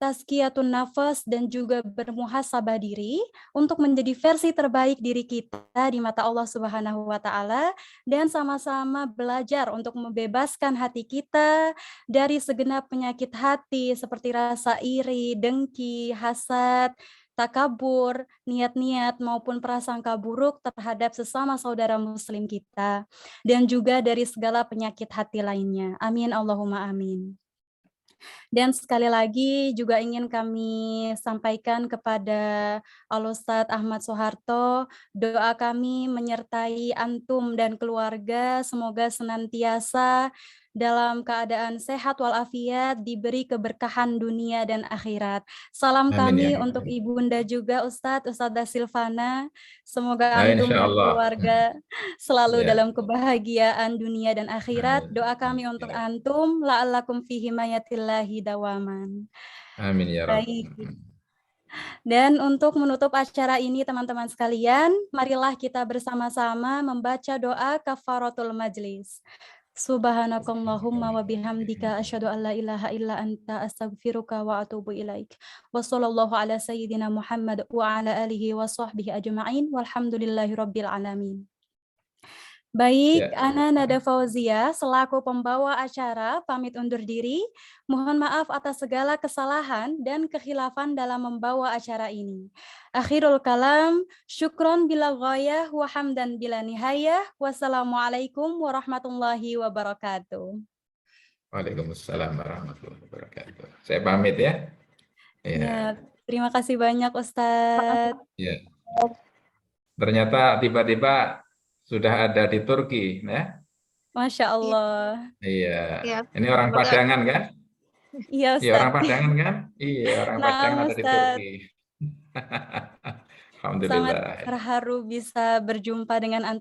tazkiyatun nafas, dan juga bermuhasabah diri untuk menjadi versi terbaik diri kita di mata Allah Subhanahu wa Ta'ala, dan sama-sama belajar untuk membebaskan hati kita dari segenap penyakit hati seperti rasa iri, dengki, hasad, takabur, niat-niat maupun prasangka buruk terhadap sesama saudara muslim kita, dan juga dari segala penyakit hati lainnya. Amin Allahumma amin. Dan sekali lagi juga ingin kami sampaikan kepada Al-Ustadz Ahmad Soeharto, doa kami menyertai antum dan keluarga, semoga senantiasa dalam keadaan sehat walafiat, diberi keberkahan dunia dan akhirat. Salam Amin ya kami Rabbal untuk Alamin. Ibunda juga Ustadzah Silvana. Semoga Nah, antum insya dan Allah. keluarga selalu Ya. dalam kebahagiaan dunia dan akhirat. Amin. Doa kami untuk Ya. antum, la'allakum fi himayatillahi dawaman. Amin ya Rabb. Baik. Dan untuk menutup acara ini teman-teman sekalian, marilah kita bersama-sama membaca doa kafaratul majlis. Subhanakallahumma wa bihamdika asyhadu an la ilaha illa anta astaghfiruka wa atubu ilaik. Wa sallallahu ala sayyidina Muhammad wa ala alihi wa sahbihi ajma'in walhamdulillahi rabbil alamin. Baik, Ya. Ana Nada Fauzia selaku pembawa acara pamit undur diri. Mohon maaf atas segala kesalahan dan kekhilafan dalam membawa acara ini. Akhirul kalam, syukron bila ghayah wa hamdan bila nihayah. Wassalamualaikum warahmatullahi wabarakatuh. Waalaikumsalam warahmatullahi wabarakatuh. Saya pamit ya. Ya, terima kasih banyak Ustadz. Ya. Ternyata tiba-tiba sudah ada di Turki, ya. Masya Allah. Iya. Ini orang Padangan kan? Iya Iya, orang Ustadz. Padangan kan? Iya, orang Nah, Padangan ada di Ustadz. Turki. Sangat Alhamdulillah. terharu bisa berjumpa dengan